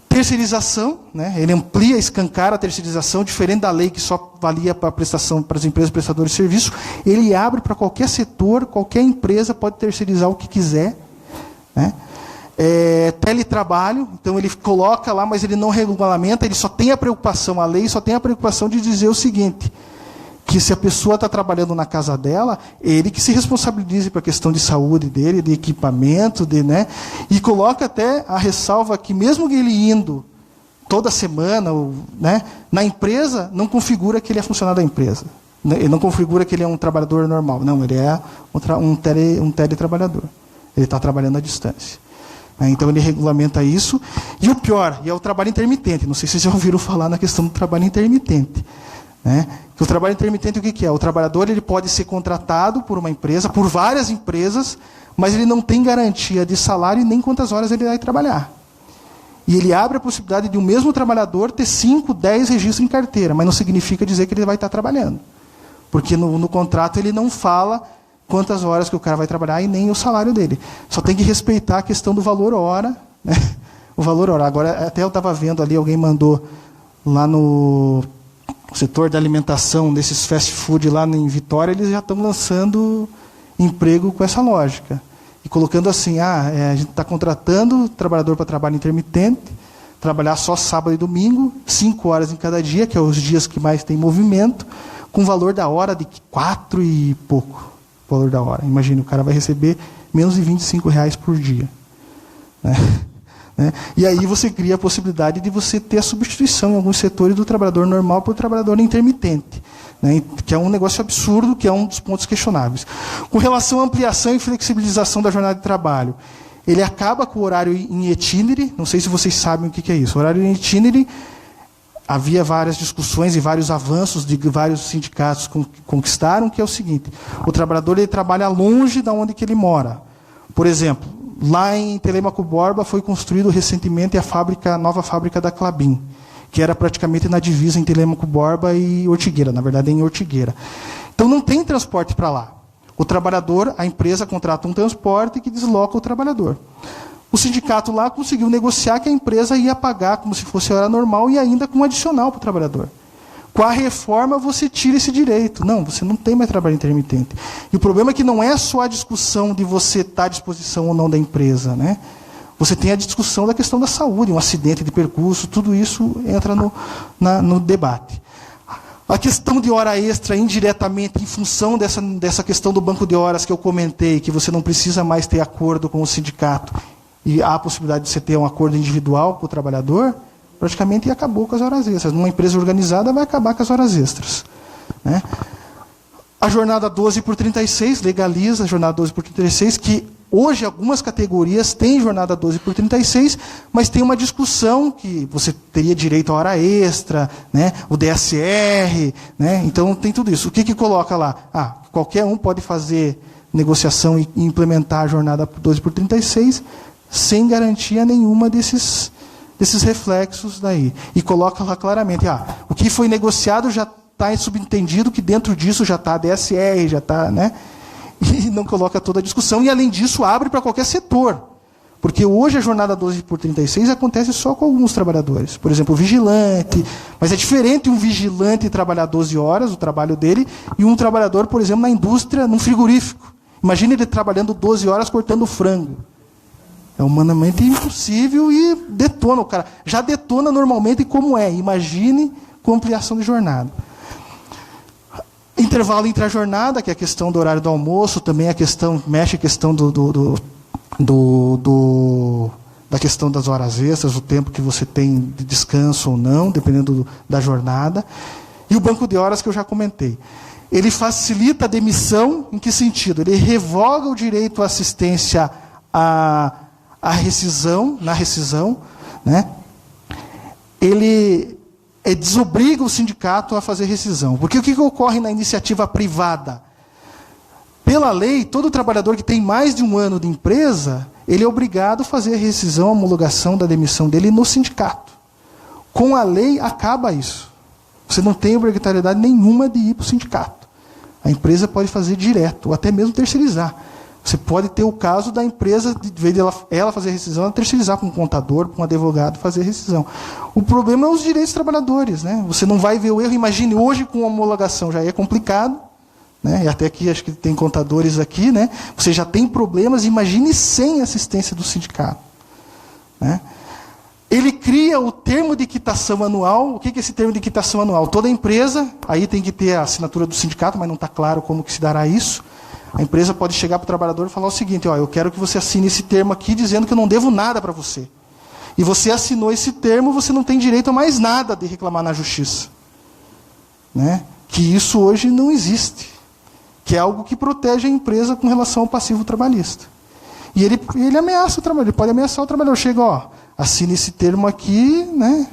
Terceirização, né? Ele amplia, escancara a terceirização, diferente da lei que só valia para prestação para as empresas prestadoras de serviço, ele abre para qualquer setor, qualquer empresa pode terceirizar o que quiser. Né? Teletrabalho, então ele coloca lá, mas ele não regulamenta, ele só tem a preocupação, a lei só tem a preocupação de dizer o seguinte, que se a pessoa está trabalhando na casa dela, ele que se responsabilize para a questão de saúde dele, de equipamento, né? E coloca até a ressalva que mesmo que ele indo toda semana, né, na empresa, não configura que ele é funcionário da empresa. Ele não configura que ele é um trabalhador normal. Não, ele é um teletrabalhador. Ele está trabalhando à distância. Então ele regulamenta isso. E o pior, é o trabalho intermitente. Não sei se vocês já ouviram falar na questão do trabalho intermitente. Né? Que o trabalho intermitente, o que é? O trabalhador ele pode ser contratado por uma empresa, por várias empresas, mas ele não tem garantia de salário e nem quantas horas ele vai trabalhar. E ele abre a possibilidade de um mesmo trabalhador ter 5, 10 registros em carteira, mas não significa dizer que ele vai estar trabalhando. Porque no contrato ele não fala quantas horas que o cara vai trabalhar e nem o salário dele. Só tem que respeitar a questão do valor hora. Né? O valor hora. Agora, até eu estava vendo ali, alguém mandou lá no setor da alimentação, desses fast food lá em Vitória, eles já estão lançando emprego com essa lógica. E colocando assim, a gente está contratando trabalhador para trabalho intermitente, trabalhar só sábado e domingo, 5 horas em cada dia, que é os dias que mais tem movimento, com valor da hora de 4 e pouco. Valor da hora. Imagina, o cara vai receber menos de R$25 por dia. Né? E aí você cria a possibilidade de você ter a substituição em alguns setores do trabalhador normal por trabalhador intermitente, né? Que é um negócio absurdo, que é um dos pontos questionáveis. Com relação à ampliação e flexibilização da jornada de trabalho, ele acaba com o horário em itinere, não sei se vocês sabem o que é isso. O horário em itinere, havia várias discussões e vários avanços de vários sindicatos conquistaram, que é o seguinte, o trabalhador ele trabalha longe de onde que ele mora. Por exemplo, lá em Telêmaco Borba foi construído recentemente a nova fábrica da Klabin, que era praticamente na divisa em Telêmaco Borba e Ortigueira, na verdade em Ortigueira. Então não tem transporte para lá. O trabalhador, a empresa contrata um transporte que desloca o trabalhador. O sindicato lá conseguiu negociar que a empresa ia pagar como se fosse hora normal e ainda com um adicional para o trabalhador. Com a reforma, você tira esse direito. Não, você não tem mais trabalho intermitente. E o problema é que não é só a discussão de você estar à disposição ou não da empresa. Né? Você tem a discussão da questão da saúde, um acidente de percurso, tudo isso entra no debate. A questão de hora extra, indiretamente, em função dessa questão do banco de horas que eu comentei, que você não precisa mais ter acordo com o sindicato, e há a possibilidade de você ter um acordo individual com o trabalhador, praticamente acabou com as horas extras. Numa empresa organizada vai acabar com as horas extras. Né? A jornada 12/36, legaliza a jornada 12/36, que hoje algumas categorias têm jornada 12/36, mas tem uma discussão que você teria direito a hora extra, né? O DSR, né? Então tem tudo isso. O que coloca lá? Qualquer um pode fazer negociação e implementar a jornada 12/36, sem garantia nenhuma desses reflexos daí. E coloca lá claramente, o que foi negociado já está subentendido que dentro disso já está a DSR, já está, né? E não coloca toda a discussão, e além disso abre para qualquer setor. Porque hoje a jornada 12/36 acontece só com alguns trabalhadores. Por exemplo, o vigilante, mas é diferente um vigilante trabalhar 12 horas, o trabalho dele, e um trabalhador, por exemplo, na indústria, num frigorífico. Imagina ele trabalhando 12 horas cortando frango. É humanamente impossível e detona o cara. Já detona normalmente como é. Imagine com ampliação de jornada. Intervalo entre a jornada, que é a questão do horário do da da questão das horas extras, o tempo que você tem de descanso ou não, dependendo da jornada. E o banco de horas que eu já comentei. Ele facilita a demissão, em que sentido? Ele revoga o direito à assistência à rescisão, na rescisão, né? Ele desobriga o sindicato a fazer rescisão. Porque o que ocorre na iniciativa privada? Pela lei, todo trabalhador que tem mais de 1 ano de empresa, ele é obrigado a fazer a rescisão, a homologação da demissão dele no sindicato. Com a lei, acaba isso. Você não tem obrigatoriedade nenhuma de ir para o sindicato. A empresa pode fazer direto, ou até mesmo terceirizar. Você pode ter o caso da empresa, de vez de ela fazer rescisão, ela terceirizar para um contador, para um advogado fazer rescisão. O problema é os direitos dos trabalhadores, né? Você não vai ver o erro. Imagine hoje com homologação, já é complicado, né? E até aqui, acho que tem contadores aqui, né? Você já tem problemas, imagine sem assistência do sindicato, né? Ele cria o termo de quitação anual. O que é esse termo de quitação anual? Toda empresa, aí tem que ter a assinatura do sindicato, mas não está claro como que se dará isso. A empresa pode chegar para o trabalhador e falar o seguinte: ó, eu quero que você assine esse termo aqui dizendo que eu não devo nada para você. E você assinou esse termo, você não tem direito a mais nada de reclamar na justiça, né? Que isso hoje não existe. Que é algo que protege a empresa com relação ao passivo trabalhista. E ele ameaça o trabalhador, ele pode ameaçar o trabalhador. Chega, ó, assine esse termo aqui, né?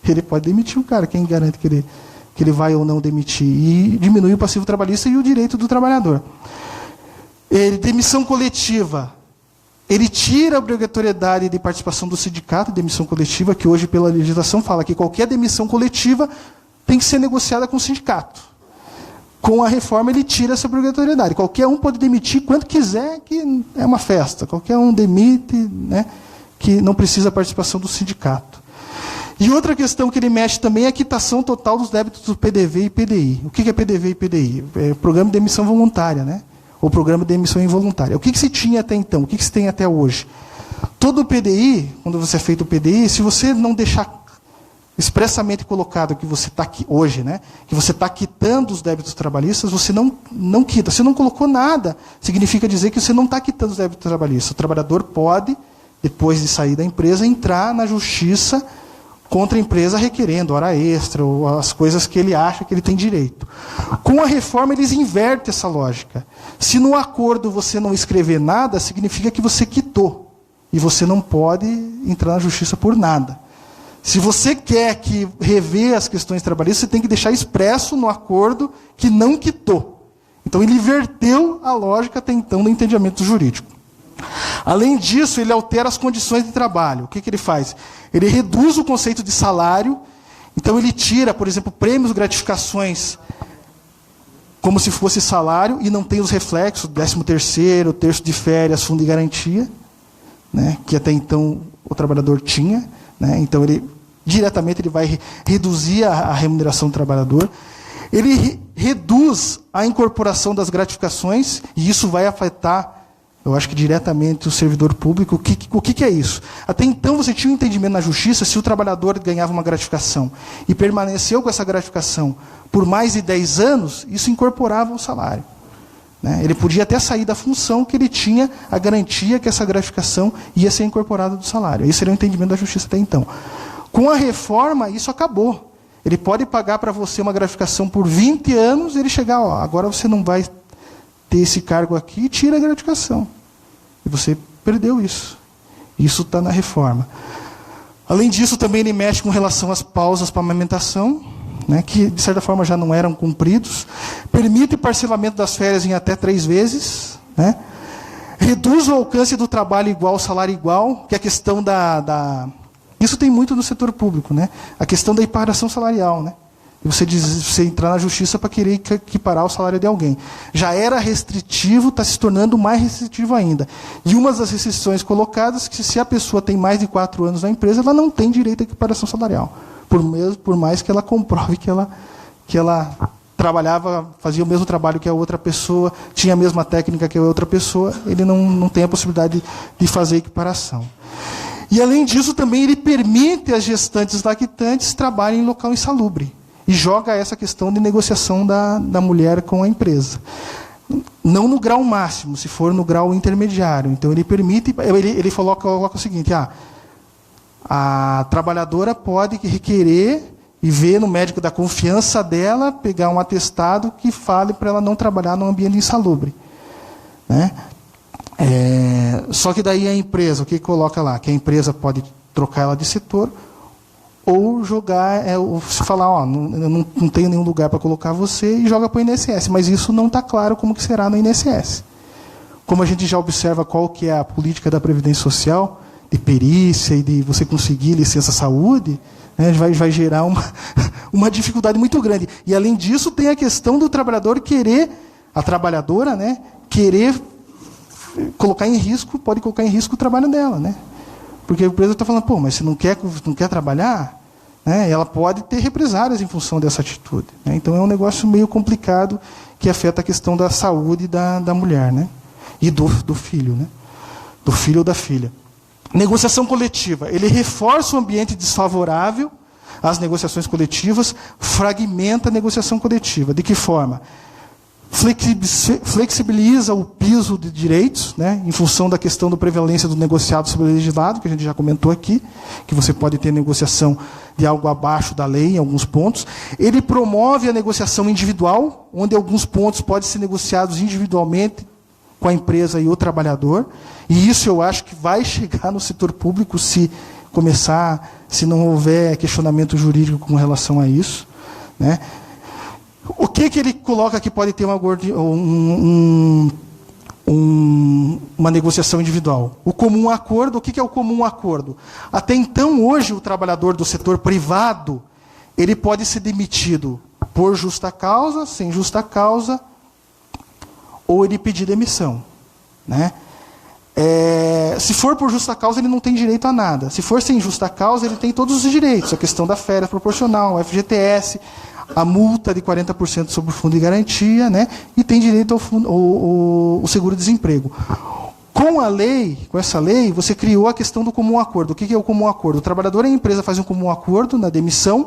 Ele pode demitir o cara, quem garante que ele vai ou não demitir? E diminui o passivo trabalhista e o direito do trabalhador. Demissão coletiva. Ele tira a obrigatoriedade de participação do sindicato, demissão coletiva, que hoje pela legislação fala que qualquer demissão coletiva tem que ser negociada com o sindicato. Com a reforma, ele tira essa obrigatoriedade. Qualquer um pode demitir quanto quiser, que é uma festa. Qualquer um demite, né, que não precisa da participação do sindicato. E outra questão que ele mexe também é a quitação total dos débitos do PDV e PDI. O que é PDV e PDI? É Programa de Demissão Voluntária, né? Ou Programa de Demissão Involuntária. O que se tinha até então? O que se tem até hoje? Todo o PDI, quando você é feito o PDI, se você não deixar expressamente colocado que você está aqui hoje, né, que você está quitando os débitos trabalhistas, você não quita. Se não colocou nada, significa dizer que você não está quitando os débitos trabalhistas. O trabalhador pode, depois de sair da empresa, entrar na justiça contra a empresa requerendo hora extra ou as coisas que ele acha que ele tem direito. Com a reforma, eles invertem essa lógica. Se no acordo você não escrever nada, significa que você quitou. E você não pode entrar na justiça por nada. Se você quer rever as questões trabalhistas, você tem que deixar expresso no acordo que não quitou. Então, ele inverteu a lógica até então do entendimento jurídico. Além disso, ele altera as condições de trabalho. O que ele faz? Ele reduz o conceito de salário. Então, ele tira, por exemplo, prêmios, gratificações, como se fosse salário, e não tem os reflexos, 13º, terço de férias, fundo de garantia, né, que até então o trabalhador tinha. Né? Então, diretamente ele vai reduzir a remuneração do trabalhador. Ele reduz a incorporação das gratificações, e isso vai afetar, eu acho que diretamente, o servidor público. O que é isso? Até então, você tinha um entendimento na justiça, se o trabalhador ganhava uma gratificação e permaneceu com essa gratificação por mais de 10 anos, isso incorporava ao salário. Né? Ele podia até sair da função que ele tinha a garantia que essa gratificação ia ser incorporada do salário. Esse era o entendimento da justiça até então. Com a reforma, isso acabou. Ele pode pagar para você uma gratificação por 20 anos, e ele chegar, ó, agora você não vai ter esse cargo aqui, e tira a gratificação. E você perdeu isso. Isso está na reforma. Além disso, também ele mexe com relação às pausas para amamentação, né, que de certa forma já não eram cumpridos. Permite parcelamento das férias em até 3 vezes. Né? Reduz o alcance do trabalho igual, salário igual, que é a questão Isso tem muito no setor público, né? A questão da equiparação salarial, né? Você entrar na justiça para querer equiparar o salário de alguém. Já era restritivo, está se tornando mais restritivo ainda. E uma das restrições colocadas é que se a pessoa tem mais de 4 anos na empresa, ela não tem direito à equiparação salarial. Por mais que ela comprove que ela trabalhava, fazia o mesmo trabalho que a outra pessoa, tinha a mesma técnica que a outra pessoa, ele não tem a possibilidade de fazer equiparação. E, além disso, também ele permite as gestantes lactantes trabalhem em local insalubre. E joga essa questão de negociação da mulher com a empresa. não no grau máximo, se for no grau intermediário. Então, ele permite, ele coloca o seguinte, a trabalhadora pode requerer e ver no médico da confiança dela, pegar um atestado que fale para ela não trabalhar num ambiente insalubre. Né? Só que daí a empresa, o que coloca lá? Que a empresa pode trocar ela de setor, ou jogar, falar, eu não tenho nenhum lugar para colocar você, e joga para o INSS. Mas isso não está claro como que será no INSS. Como a gente já observa qual que é a política da Previdência Social, de perícia e de você conseguir licença saúde, né, vai gerar uma dificuldade muito grande. E, além disso, tem a questão do trabalhador a trabalhadora, né, querer colocar em risco, pode colocar em risco o trabalho dela, né? Porque a empresa está falando, mas você não quer trabalhar, né? Ela pode ter represálias em função dessa atitude. Né? Então, é um negócio meio complicado que afeta a questão da saúde da mulher, né? E do filho, né? Do filho ou da filha. Negociação coletiva. Ele reforça o ambiente desfavorável às negociações coletivas, fragmenta a negociação coletiva. De que forma? Flexibiliza o piso de direitos, né, em função da questão da prevalência do negociado sobre o legislado, que a gente já comentou aqui, que você pode ter negociação de algo abaixo da lei em alguns pontos. Ele promove a negociação individual, onde alguns pontos podem ser negociados individualmente com a empresa e o trabalhador. E isso eu acho que vai chegar no setor público se não houver questionamento jurídico com relação a isso. Né? O que ele coloca que pode ter uma negociação individual? O comum acordo. O que é o comum acordo? Até então, hoje, o trabalhador do setor privado, ele pode ser demitido por justa causa, sem justa causa, ou ele pedir demissão. Né? Se for por justa causa, ele não tem direito a nada. Se for sem justa causa, ele tem todos os direitos. A questão da férias proporcional, o FGTS, a multa de 40% sobre o fundo de garantia, né? E tem direito ao seguro-desemprego. Com essa lei, você criou a questão do comum acordo. O que é o comum acordo? O trabalhador e a empresa fazem um comum acordo na demissão,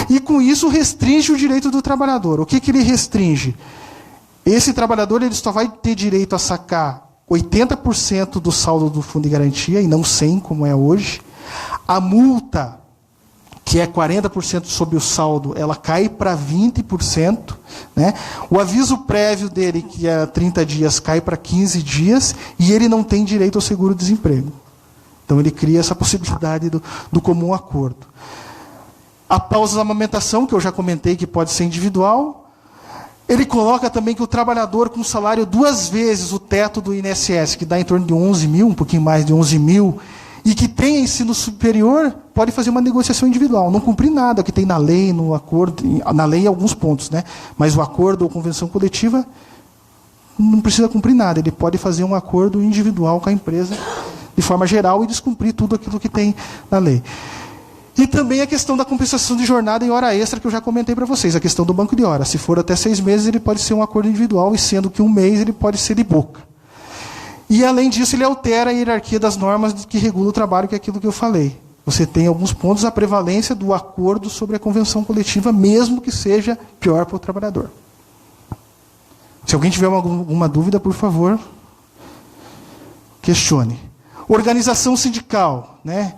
e com isso restringe o direito do trabalhador. O que ele restringe? Esse trabalhador ele só vai ter direito a sacar 80% do saldo do fundo de garantia, e não 100%, como é hoje. A multa, que é 40% sobre o saldo, ela cai para 20%. Né? O aviso prévio dele, que é 30 dias, cai para 15 dias, e ele não tem direito ao seguro-desemprego. Então, ele cria essa possibilidade do comum acordo. A pausa da amamentação, que eu já comentei, que pode ser individual. Ele coloca também que o trabalhador com salário 2 vezes o teto do INSS, que dá em torno de 11 mil, um pouquinho mais de 11 mil, e que tem ensino superior, pode fazer uma negociação individual. Não cumprir nada que tem na lei, no acordo, na lei em alguns pontos, né? Mas o acordo ou convenção coletiva não precisa cumprir nada. Ele pode fazer um acordo individual com a empresa de forma geral e descumprir tudo aquilo que tem na lei. E também a questão da compensação de jornada e hora extra, que eu já comentei para vocês, a questão do banco de horas. Se for até 6 meses, ele pode ser um acordo individual, e sendo que 1 mês, ele pode ser de boca. E, além disso, ele altera a hierarquia das normas que regulam o trabalho, que é aquilo que eu falei. Você tem, em alguns pontos, a prevalência do acordo sobre a convenção coletiva, mesmo que seja pior para o trabalhador. Se alguém tiver alguma dúvida, por favor, questione. Organização sindical, né?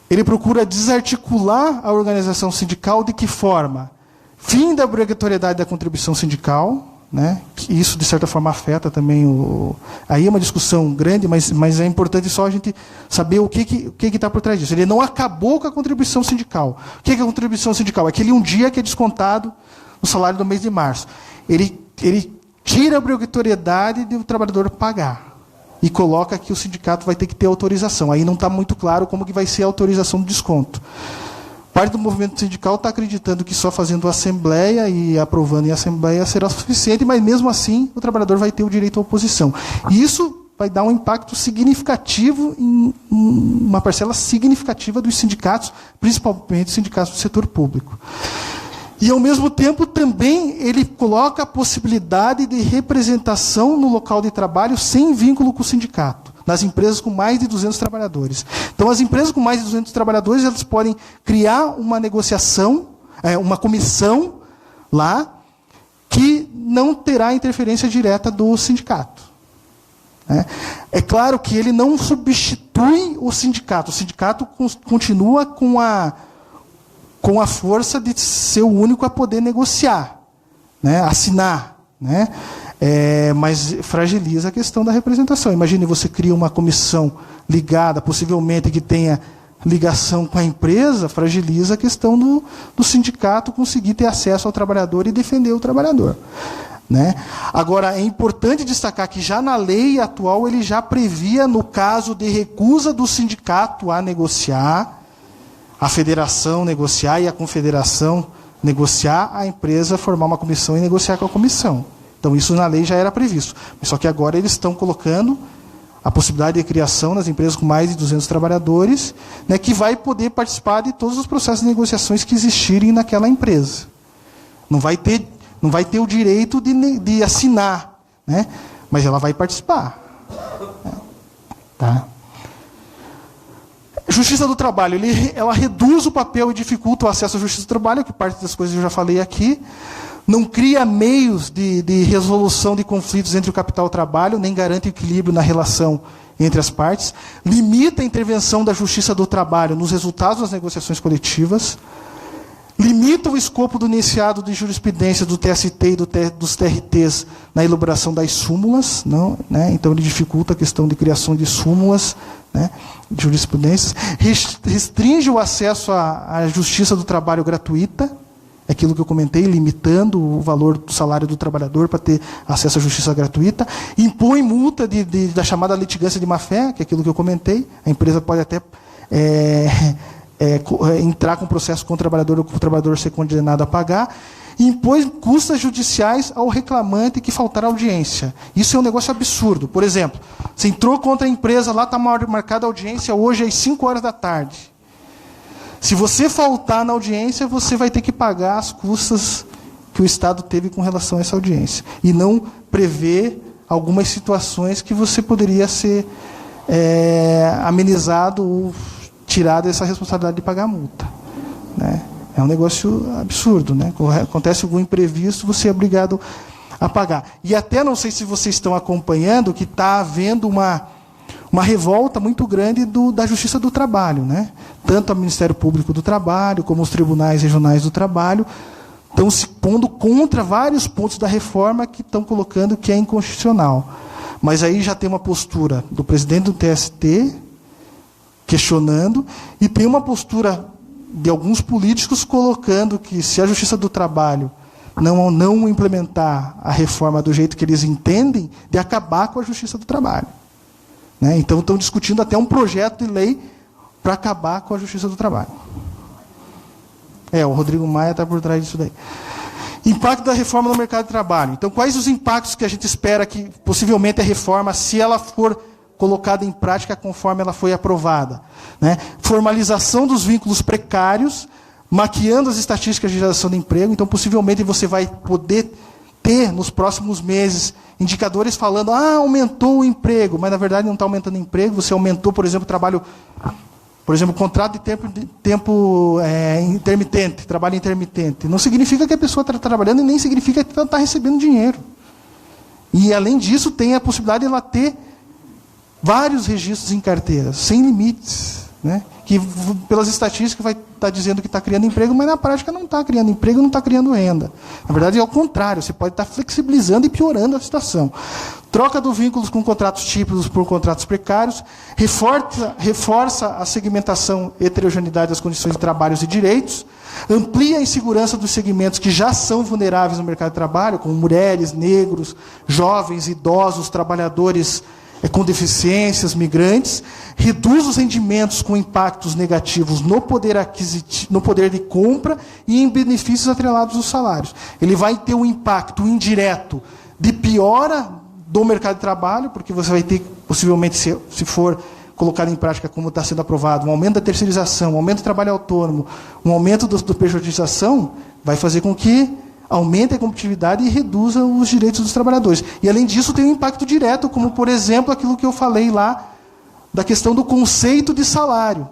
Ele procura desarticular a organização sindical de que forma? Fim da obrigatoriedade da contribuição sindical, né? Que isso, de certa forma, afeta também Aí é uma discussão grande, mas é importante só a gente saber o que está por trás disso. Ele não acabou com a contribuição sindical. O que é a contribuição sindical? Aquele um dia que é descontado no salário do mês de março. Ele tira a obrigatoriedade do trabalhador pagar. E coloca que o sindicato vai ter que ter autorização. Aí não está muito claro como que vai ser a autorização do desconto. Parte do movimento sindical está acreditando que só fazendo assembleia e aprovando em assembleia será suficiente, mas mesmo assim o trabalhador vai ter o direito à oposição. E isso vai dar um impacto significativo em uma parcela significativa dos sindicatos, principalmente os sindicatos do setor público. E, ao mesmo tempo, também ele coloca a possibilidade de representação no local de trabalho sem vínculo com o sindicato, nas empresas com mais de 200 trabalhadores. Então, as empresas com mais de 200 trabalhadores, elas podem criar uma negociação, uma comissão lá, que não terá interferência direta do sindicato. Né? É claro que ele não substitui o sindicato continua com a força de ser o único a poder negociar, né? Assinar, né? Mas fragiliza a questão da representação. Imagine você cria uma comissão ligada, possivelmente que tenha ligação com a empresa, fragiliza a questão do sindicato conseguir ter acesso ao trabalhador e defender o trabalhador. Né? Agora, é importante destacar que já na lei atual ele já previa, no caso de recusa do sindicato a negociar, a federação negociar e a confederação negociar, a empresa formar uma comissão e negociar com a comissão. Então isso na lei já era previsto. Só que agora eles estão colocando a possibilidade de criação nas empresas com mais de 200 trabalhadores, né, que vai poder participar de todos os processos de negociações que existirem naquela empresa. Não vai ter o direito de assinar, né, mas ela vai participar. Tá? Justiça do trabalho, ela reduz o papel e dificulta o acesso à justiça do trabalho, que parte das coisas eu já falei aqui. Não cria meios de resolução de conflitos entre o capital e o trabalho, nem garante equilíbrio na relação entre as partes. Limita a intervenção da justiça do trabalho nos resultados das negociações coletivas. Limita o escopo do iniciado de jurisprudência do TST e dos TRTs na elaboração das súmulas. Não, né? Então, ele dificulta a questão de criação de súmulas, né, de jurisprudências. Restringe o acesso à justiça do trabalho gratuita, aquilo que eu comentei, limitando o valor do salário do trabalhador para ter acesso à justiça gratuita. Impõe multa da chamada litigância de má-fé, que é aquilo que eu comentei. A empresa pode até entrar com processo contra o trabalhador ser condenado a pagar. E impõe custas judiciais ao reclamante que faltar audiência. Isso é um negócio absurdo. Por exemplo, você entrou contra a empresa, lá está marcada a audiência hoje às 5 horas da tarde. Se você faltar na audiência, você vai ter que pagar as custas que o Estado teve com relação a essa audiência. E não prevê algumas situações que você poderia ser amenizado ou tirado essa responsabilidade de pagar a multa. Né? É um negócio absurdo. Né? Acontece algum imprevisto, você é obrigado a pagar. E até, não sei se vocês estão acompanhando, que está havendo uma revolta muito grande da Justiça do Trabalho. Né? Tanto o Ministério Público do Trabalho, como os tribunais regionais do trabalho, estão se pondo contra vários pontos da reforma que estão colocando que é inconstitucional. Mas aí já tem uma postura do presidente do TST questionando, e tem uma postura de alguns políticos colocando que se a Justiça do Trabalho não implementar a reforma do jeito que eles entendem, de acabar com a Justiça do Trabalho. Né? Então, estão discutindo até um projeto de lei para acabar com a Justiça do Trabalho. O Rodrigo Maia está por trás disso daí. Impacto da reforma no mercado de trabalho. Então, quais os impactos que a gente espera que, possivelmente, a reforma, se ela for colocada em prática conforme ela foi aprovada? Né? Formalização dos vínculos precários, maquiando as estatísticas de geração de emprego. Então, possivelmente, você vai poder ter, nos próximos meses, indicadores falando, aumentou o emprego, mas, na verdade, não está aumentando o emprego. Você aumentou, por exemplo, o trabalho... Por exemplo, contrato de tempo intermitente, trabalho intermitente. Não significa que a pessoa está trabalhando e nem significa que ela está recebendo dinheiro. E, além disso, tem a possibilidade de ela ter vários registros em carteiras, sem limites. Né? Que, pelas estatísticas, vai estar dizendo que está criando emprego, mas, na prática, não está criando emprego, não está criando renda. Na verdade, é o contrário. Você pode estar flexibilizando e piorando a situação. Troca do vínculos com contratos típicos por contratos precários, reforça a segmentação e heterogeneidade das condições de trabalho e direitos, amplia a insegurança dos segmentos que já são vulneráveis no mercado de trabalho, como mulheres, negros, jovens, idosos, trabalhadores com deficiências, migrantes, reduz os rendimentos com impactos negativos no poder aquisitivo, no poder de compra e em benefícios atrelados aos salários. Ele vai ter um impacto indireto de piora do mercado de trabalho, porque você vai ter, possivelmente, se for colocado em prática como está sendo aprovado, um aumento da terceirização, um aumento do trabalho autônomo, um aumento da pejotização, vai fazer com que aumente a competitividade e reduza os direitos dos trabalhadores. E, além disso, tem um impacto direto, como, por exemplo, aquilo que eu falei lá, da questão do conceito de salário.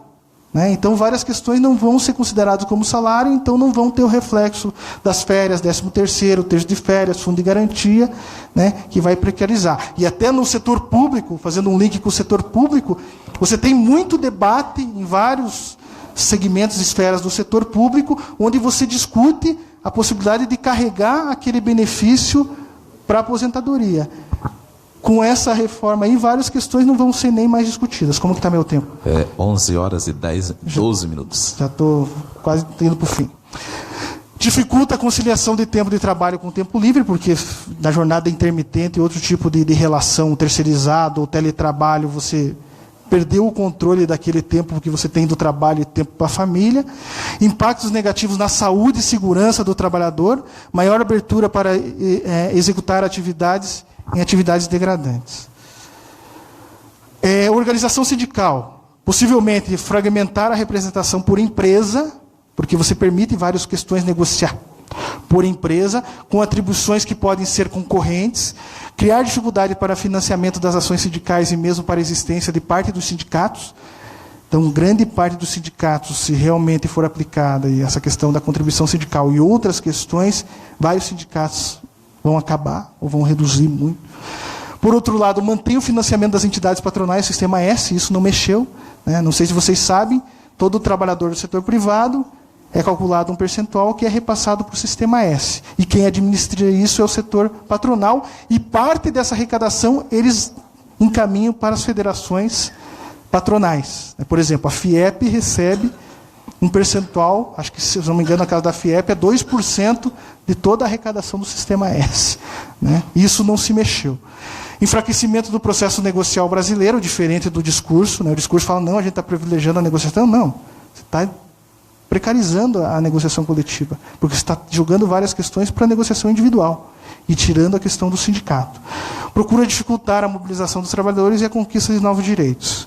né? Então, várias questões não vão ser consideradas como salário, então não vão ter o reflexo das férias, 13º, terço de férias, fundo de garantia, né, que vai precarizar. E até no setor público, fazendo um link com o setor público, você tem muito debate em vários segmentos e esferas do setor público, onde você discute a possibilidade de carregar aquele benefício para a aposentadoria. Com essa reforma aí, várias questões não vão ser nem mais discutidas. Como que está meu tempo? 11 horas e 12 minutos. Já estou quase indo para o fim. Dificulta a conciliação de tempo de trabalho com tempo livre, porque na jornada intermitente e outro tipo de relação terceirizado ou teletrabalho, você perdeu o controle daquele tempo que você tem do trabalho e tempo para a família. Impactos negativos na saúde e segurança do trabalhador, maior abertura para executar atividades em atividades degradantes. Organização sindical. Possivelmente fragmentar a representação por empresa, porque você permite várias questões negociar por empresa, com atribuições que podem ser concorrentes, criar dificuldade para financiamento das ações sindicais e mesmo para a existência de parte dos sindicatos. Então, grande parte dos sindicatos, se realmente for aplicada e essa questão da contribuição sindical e outras questões, vários sindicatos vão acabar ou vão reduzir muito. Por outro lado, mantém o financiamento das entidades patronais, sistema S, isso não mexeu, né? Não sei se vocês sabem, todo trabalhador do setor privado é calculado um percentual que é repassado para o sistema S. E quem administra isso é o setor patronal, e parte dessa arrecadação eles encaminham para as federações patronais. Por exemplo, a FIEP recebe um percentual, acho que, se não me engano, na casa da FIEP, é 2% de toda a arrecadação do sistema S, né? Isso não se mexeu. Enfraquecimento do processo negocial brasileiro, diferente do discurso, né? O discurso fala, não, a gente está privilegiando a negociação. Não, você está precarizando a negociação coletiva, porque você está jogando várias questões para a negociação individual e tirando a questão do sindicato. Procura dificultar a mobilização dos trabalhadores e a conquista de novos direitos.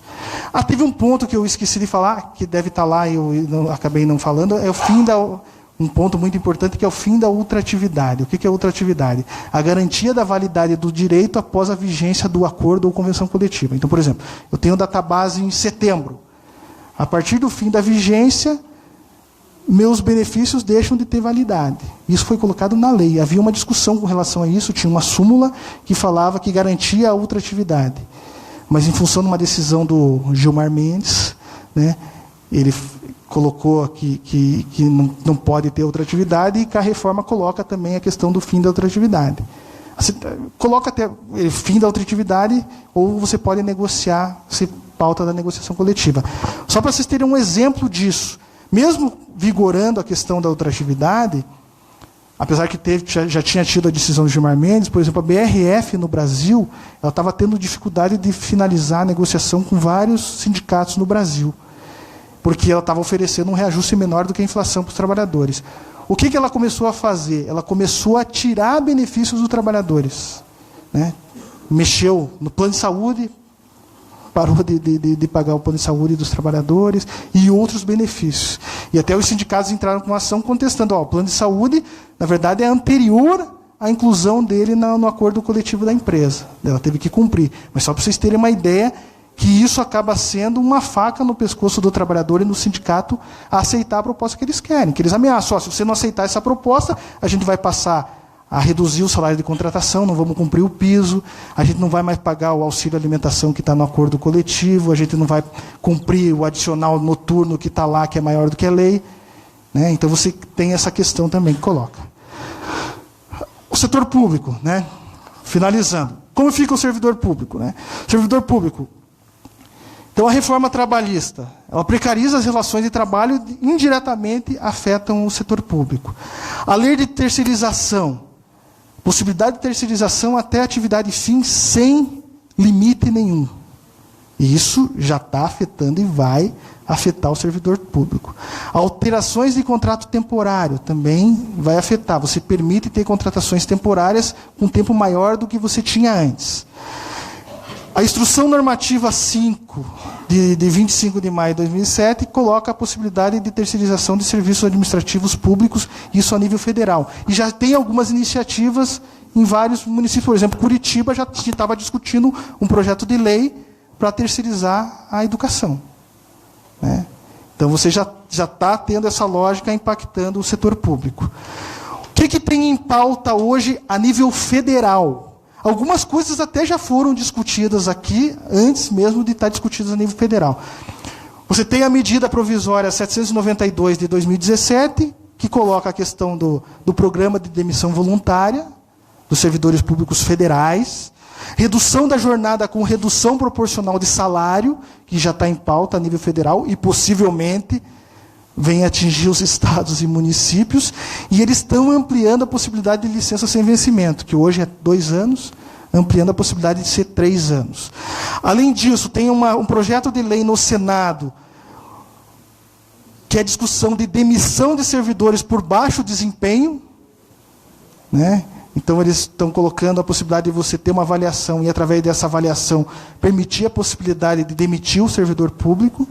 Teve um ponto que eu esqueci de falar, que deve estar lá e eu acabei não falando, é o fim um ponto muito importante, que é o fim da ultratividade. O que é ultratividade? A garantia da validade do direito após a vigência do acordo ou convenção coletiva. Então, por exemplo, eu tenho database em setembro. A partir do fim da vigência, meus benefícios deixam de ter validade. Isso foi colocado na lei. Havia uma discussão com relação a isso, tinha uma súmula que falava que garantia a ultratividade. Mas em função de uma decisão do Gilmar Mendes, né, ele colocou que não pode ter ultratividade, e que a reforma coloca também a questão do fim da ultratividade. Coloca até fim da ultratividade, ou você pode negociar, se pauta da negociação coletiva. Só para vocês terem um exemplo disso, mesmo vigorando a questão da ultratividade, apesar que já tinha tido a decisão do Gilmar Mendes, por exemplo, a BRF no Brasil, ela estava tendo dificuldade de finalizar a negociação com vários sindicatos no Brasil, porque ela estava oferecendo um reajuste menor do que a inflação para os trabalhadores. O que ela começou a fazer? Ela começou a tirar benefícios dos trabalhadores, né? Mexeu no plano de saúde, parou de pagar o plano de saúde dos trabalhadores e outros benefícios. E até os sindicatos entraram com uma ação contestando. O plano de saúde, na verdade, é anterior à inclusão dele no acordo coletivo da empresa. Ela teve que cumprir. Mas só para vocês terem uma ideia que isso acaba sendo uma faca no pescoço do trabalhador e no sindicato a aceitar a proposta que eles querem. Que eles ameaçam, se você não aceitar essa proposta, a gente vai passar a reduzir o salário de contratação, não vamos cumprir o piso, a gente não vai mais pagar o auxílio alimentação que está no acordo coletivo, a gente não vai cumprir o adicional noturno que está lá, que é maior do que a lei, né? Então você tem essa questão também que coloca. O setor público, né? Finalizando. Como fica o servidor público, né? Servidor público. Então, a reforma trabalhista, ela precariza as relações de trabalho e indiretamente afetam o setor público. A lei de terceirização, possibilidade de terceirização até atividade fim sem limite nenhum. E isso já está afetando e vai afetar o servidor público. Alterações de contrato temporário também vai afetar. Você permite ter contratações temporárias com tempo maior do que você tinha antes. A Instrução Normativa 5, de 25 de maio de 2007, coloca a possibilidade de terceirização de serviços administrativos públicos, isso a nível federal. E já tem algumas iniciativas em vários municípios. Por exemplo, Curitiba já estava discutindo um projeto de lei para terceirizar a educação, né? Então você já está tendo essa lógica impactando o setor público. O que tem em pauta hoje a nível federal? Algumas coisas até já foram discutidas aqui, antes mesmo de estar discutidas a nível federal. Você tem a medida provisória 792 de 2017, que coloca a questão do programa de demissão voluntária dos servidores públicos federais, redução da jornada com redução proporcional de salário, que já está em pauta a nível federal e possivelmente vem atingir os estados e municípios, e eles estão ampliando a possibilidade de licença sem vencimento, que hoje é 2 anos, ampliando a possibilidade de ser 3 anos. Além disso, tem um projeto de lei no Senado, que é a discussão de demissão de servidores por baixo desempenho, né? Então, eles estão colocando a possibilidade de você ter uma avaliação e, através dessa avaliação, permitir a possibilidade de demitir o servidor público.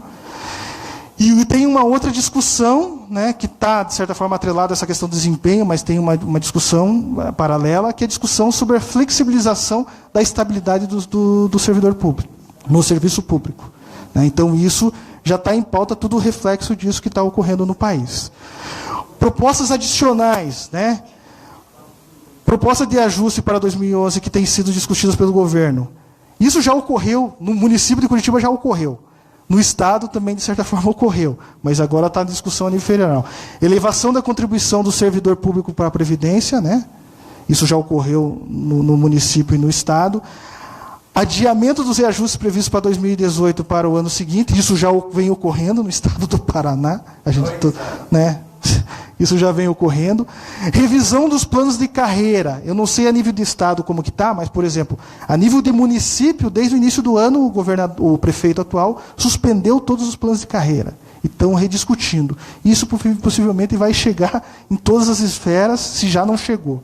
E tem uma outra discussão, né, que está, de certa forma, atrelada a essa questão do desempenho, mas tem uma discussão paralela, que é a discussão sobre a flexibilização da estabilidade do servidor público, no serviço público. Né? Então, isso já está em pauta, tudo reflexo disso que está ocorrendo no país. Propostas adicionais, né? Proposta de ajuste para 2011 que tem sido discutidas pelo governo. Isso já ocorreu, no município de Curitiba já ocorreu. No Estado também, de certa forma, ocorreu. Mas agora está em discussão a nível federal. Elevação da contribuição do servidor público para a Previdência, né? Isso já ocorreu no município e no Estado. Adiamento dos reajustes previstos para 2018 para o ano seguinte. Isso já vem ocorrendo no Estado do Paraná. Né? Isso já vem ocorrendo. Revisão dos planos de carreira. Eu não sei a nível de Estado como que está, mas, por exemplo, a nível de município, desde o início do ano, o prefeito atual suspendeu todos os planos de carreira. E estão rediscutindo. Isso possivelmente vai chegar em todas as esferas, se já não chegou.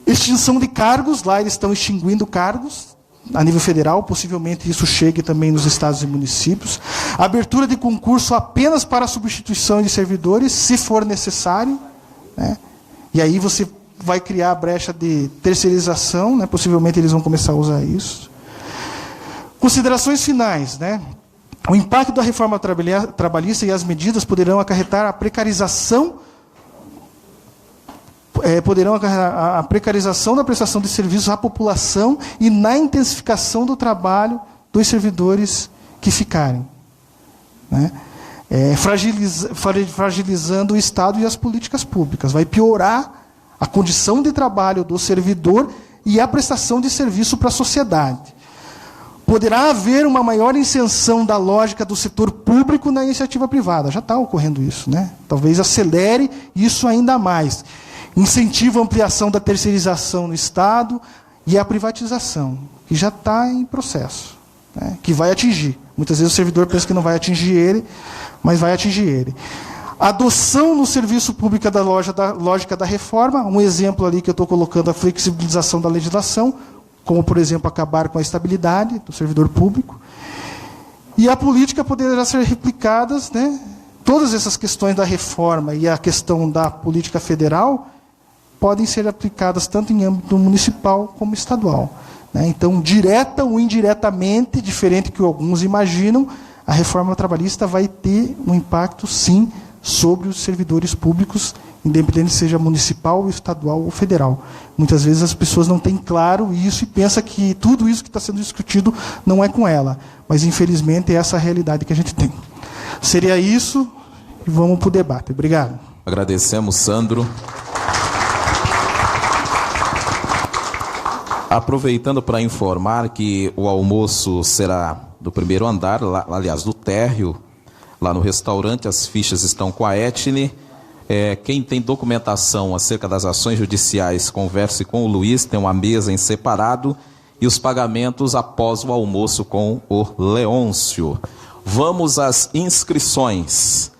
Extinção de cargos, lá eles estão extinguindo cargos. A nível federal, possivelmente isso chegue também nos estados e municípios. Abertura de concurso apenas para substituição de servidores, se for necessário. Né? E aí você vai criar a brecha de terceirização, né? Possivelmente eles vão começar a usar isso. Considerações finais. Né? O impacto da reforma trabalhista e as medidas poderão acarretar a precarização a precarização da prestação de serviços à população e na intensificação do trabalho dos servidores que ficarem. Né? Fragilizando o Estado e as políticas públicas. Vai piorar a condição de trabalho do servidor e a prestação de serviço para a sociedade. Poderá haver uma maior inserção da lógica do setor público na iniciativa privada. Já está ocorrendo isso. Né? Talvez acelere isso ainda mais. Incentiva a ampliação da terceirização no Estado e a privatização, que já está em processo, né, que vai atingir. Muitas vezes o servidor pensa que não vai atingir ele, mas vai atingir ele. Adoção no serviço público da lógica da reforma, um exemplo ali que eu estou colocando, a flexibilização da legislação, como, por exemplo, acabar com a estabilidade do servidor público. E a política poderá ser replicadas, né, todas essas questões da reforma e a questão da política federal, podem ser aplicadas tanto em âmbito municipal como estadual. Né? Então, direta ou indiretamente, diferente do que alguns imaginam, a reforma trabalhista vai ter um impacto, sim, sobre os servidores públicos, independente seja municipal, estadual ou federal. Muitas vezes as pessoas não têm claro isso e pensam que tudo isso que está sendo discutido não é com ela. Mas, infelizmente, é essa a realidade que a gente tem. Seria isso e vamos para o debate. Obrigado. Agradecemos, Sandro. Aproveitando para informar que o almoço será do primeiro andar, aliás, do térreo, lá no restaurante, as fichas estão com a Etne. Quem tem documentação acerca das ações judiciais, converse com o Luiz, tem uma mesa em separado, e os pagamentos após o almoço com o Leôncio. Vamos às inscrições.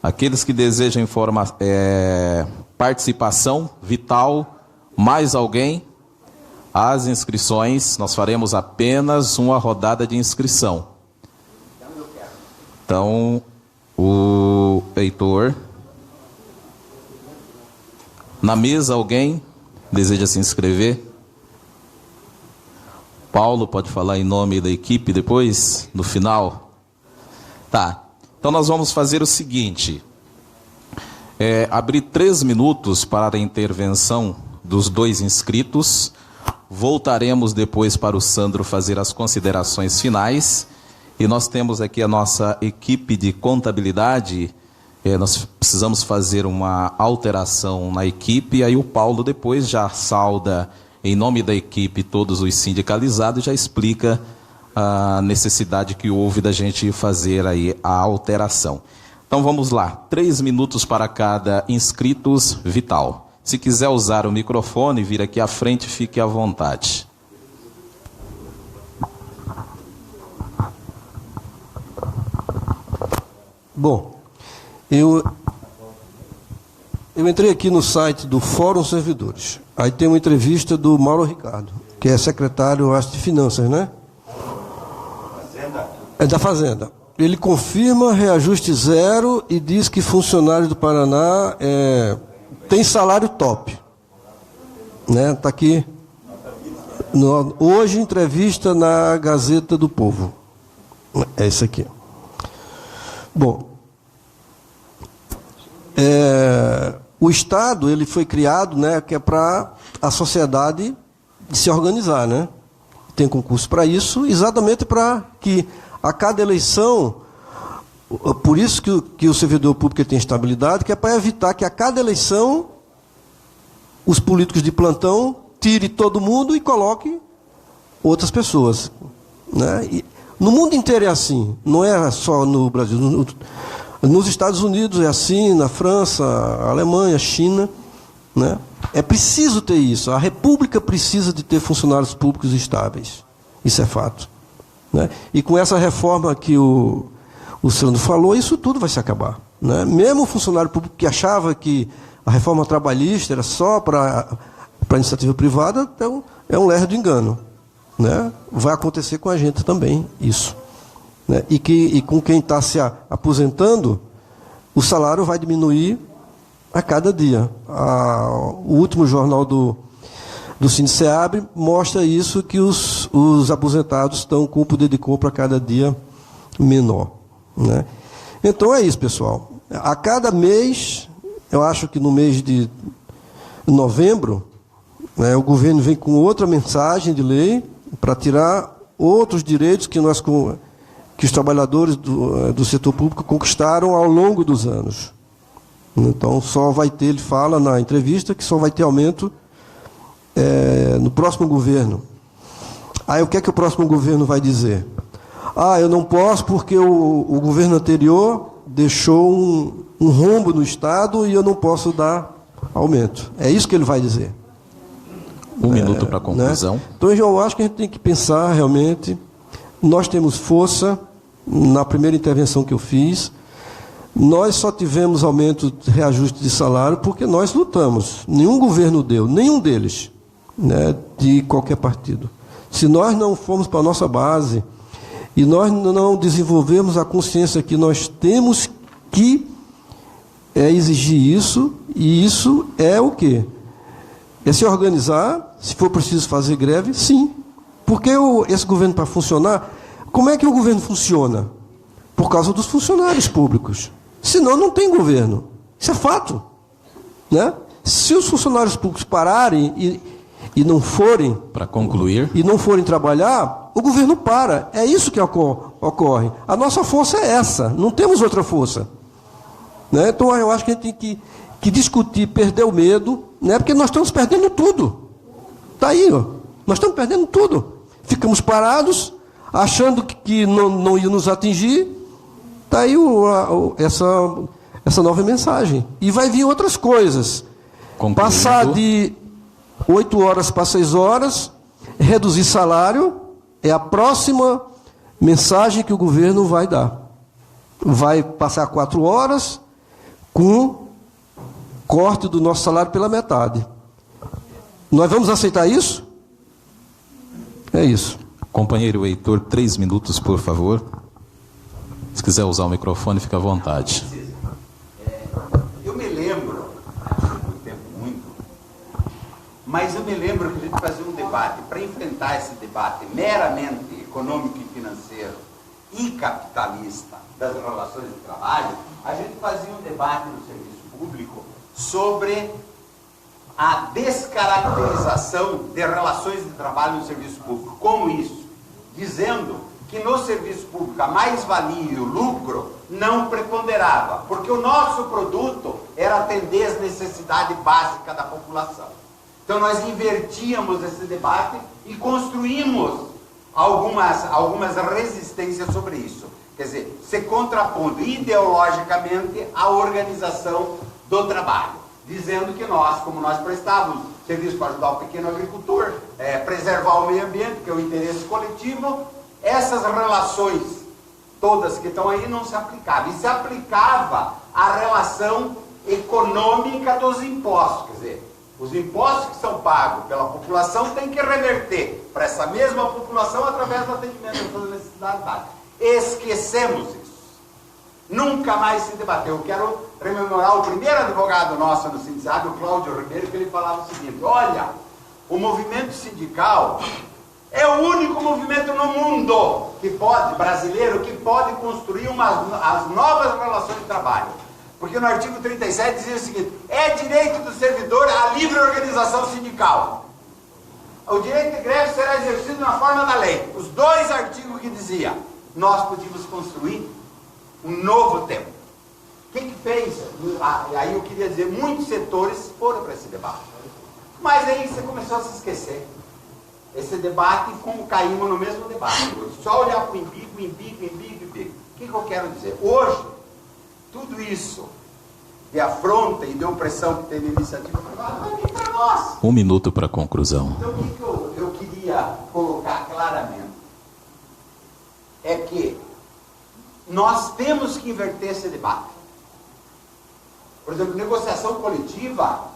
Aqueles que desejam participação, Vital, mais alguém? As inscrições, nós faremos apenas uma rodada de inscrição. Então, o Heitor. Na mesa, alguém deseja se inscrever? Paulo, pode falar em nome da equipe depois, no final? Tá. Então nós vamos fazer o seguinte, abrir 3 minutos para a intervenção dos 2 inscritos, voltaremos depois para o Sandro fazer as considerações finais, e nós temos aqui a nossa equipe de contabilidade. Nós precisamos fazer uma alteração na equipe, aí o Paulo depois já sauda em nome da equipe todos os sindicalizados e já explica a necessidade que houve da gente fazer aí a alteração. Então vamos lá, 3 minutos para cada inscritos, Vital. Se quiser usar o microfone, vir aqui à frente, fique à vontade. Bom, eu entrei aqui no site do Fórum Servidores. Aí tem uma entrevista do Mauro Ricardo, que é secretário, acho, de Finanças, né? É da Fazenda. Ele confirma reajuste zero e diz que funcionários do Paraná tem salário top. Né? Está aqui. Hoje, entrevista na Gazeta do Povo. É isso aqui. Bom, o Estado ele foi criado, né, que é para a sociedade se organizar, né? Tem concurso para isso, exatamente para que a cada eleição, por isso que o servidor público tem estabilidade, que é para evitar que a cada eleição os políticos de plantão tirem todo mundo e coloquem outras pessoas, né? E no mundo inteiro é assim, não é só no Brasil. Nos Estados Unidos é assim, na França, Alemanha, China, né? É preciso ter isso. A República precisa de ter funcionários públicos estáveis. Isso é fato, né? E com essa reforma que o Sandro falou, isso tudo vai se acabar, né? Mesmo o funcionário público que achava que a reforma trabalhista era só para a iniciativa privada, é um lerdo engano, né? Vai acontecer com a gente também isso, né? E com quem está se aposentando, o salário vai diminuir a cada dia. O último jornal do Sindiceab mostra isso, que os aposentados estão com o poder de compra a cada dia menor, né? Então é isso, pessoal. A cada mês, eu acho que no mês de novembro, né, o governo vem com outra mensagem de lei para tirar outros direitos que os trabalhadores do setor público conquistaram ao longo dos anos. Então, só vai ter, ele fala na entrevista, que só vai ter aumento no próximo governo. Aí, o que é que o próximo governo vai dizer? Eu não posso porque o governo anterior deixou um rombo no Estado e eu não posso dar aumento. É isso que ele vai dizer. 1 minuto para a conclusão. Né? Então, eu acho que a gente tem que pensar realmente. Nós temos força. Na primeira intervenção que eu fiz, nós só tivemos aumento de reajuste de salário porque nós lutamos. Nenhum governo deu, nenhum deles, né, de qualquer partido. Se nós não formos para a nossa base e nós não desenvolvermos a consciência que nós temos que exigir isso, e isso é o quê? É se organizar, se for preciso fazer greve, sim. Porque esse governo, para funcionar, como é que o governo funciona? Por causa dos funcionários públicos. Senão não tem governo. Isso é fato, né? Se os funcionários públicos pararem e não forem... Para concluir... E não forem trabalhar, o governo para. É isso que ocorre. A nossa força é essa. Não temos outra força, né? Então, eu acho que a gente tem que discutir, perder o medo, né? Porque nós estamos perdendo tudo. Está aí, ó. Nós estamos perdendo tudo. Ficamos parados, achando que não ia nos atingir. Está aí essa nova mensagem. E vai vir outras coisas. Concluindo. Passar de 8 horas para 6 horas, reduzir salário, é a próxima mensagem que o governo vai dar. Vai passar 4 horas com corte do nosso salário pela metade. Nós vamos aceitar isso? É isso. Companheiro Heitor, 3 minutos, por favor. Se quiser usar o microfone, fica à vontade. Eu me lembro, muito tempo, mas eu me lembro que a gente fazia um debate, para enfrentar esse debate meramente econômico e financeiro, e capitalista das relações de trabalho, a gente fazia um debate no serviço público sobre a descaracterização de relações de trabalho no serviço público. Como isso? Dizendo que no serviço público a mais-valia e o lucro não preponderava, porque o nosso produto era atender às necessidades básicas da população. Então nós invertíamos esse debate e construímos algumas resistências sobre isso. Quer dizer, se contrapondo ideologicamente à organização do trabalho, dizendo que nós, como nós prestávamos serviço para ajudar o pequeno agricultor, preservar o meio ambiente, que é o interesse coletivo, essas relações todas que estão aí não se aplicavam. E se aplicava a relação econômica dos impostos. Quer dizer, os impostos que são pagos pela população têm que reverter para essa mesma população através do atendimento das necessidades básicas. Esquecemos isso. Nunca mais se debateu. Eu quero rememorar o primeiro advogado nosso no sindicato, o Cláudio Ribeiro, que ele falava o seguinte: olha, o movimento sindical é o único movimento no mundo brasileiro, que pode construir as novas relações de trabalho. Porque no artigo 37 dizia o seguinte: é direito do servidor a livre organização sindical. O direito de greve será exercido na forma da lei. Os dois artigos que dizia, nós podíamos construir um novo tempo. O que fez? Aí eu queria dizer, muitos setores foram para esse debate. Mas aí você começou a se esquecer. Esse debate, como caímos no mesmo debate. Só olhar para o embigo. O que eu quero dizer? Hoje, tudo isso de afronta e de opressão que teve iniciativa privada vai vir para nós. 1 minuto para a conclusão. Então, o que eu queria colocar claramente é que nós temos que inverter esse debate. Por exemplo, negociação coletiva.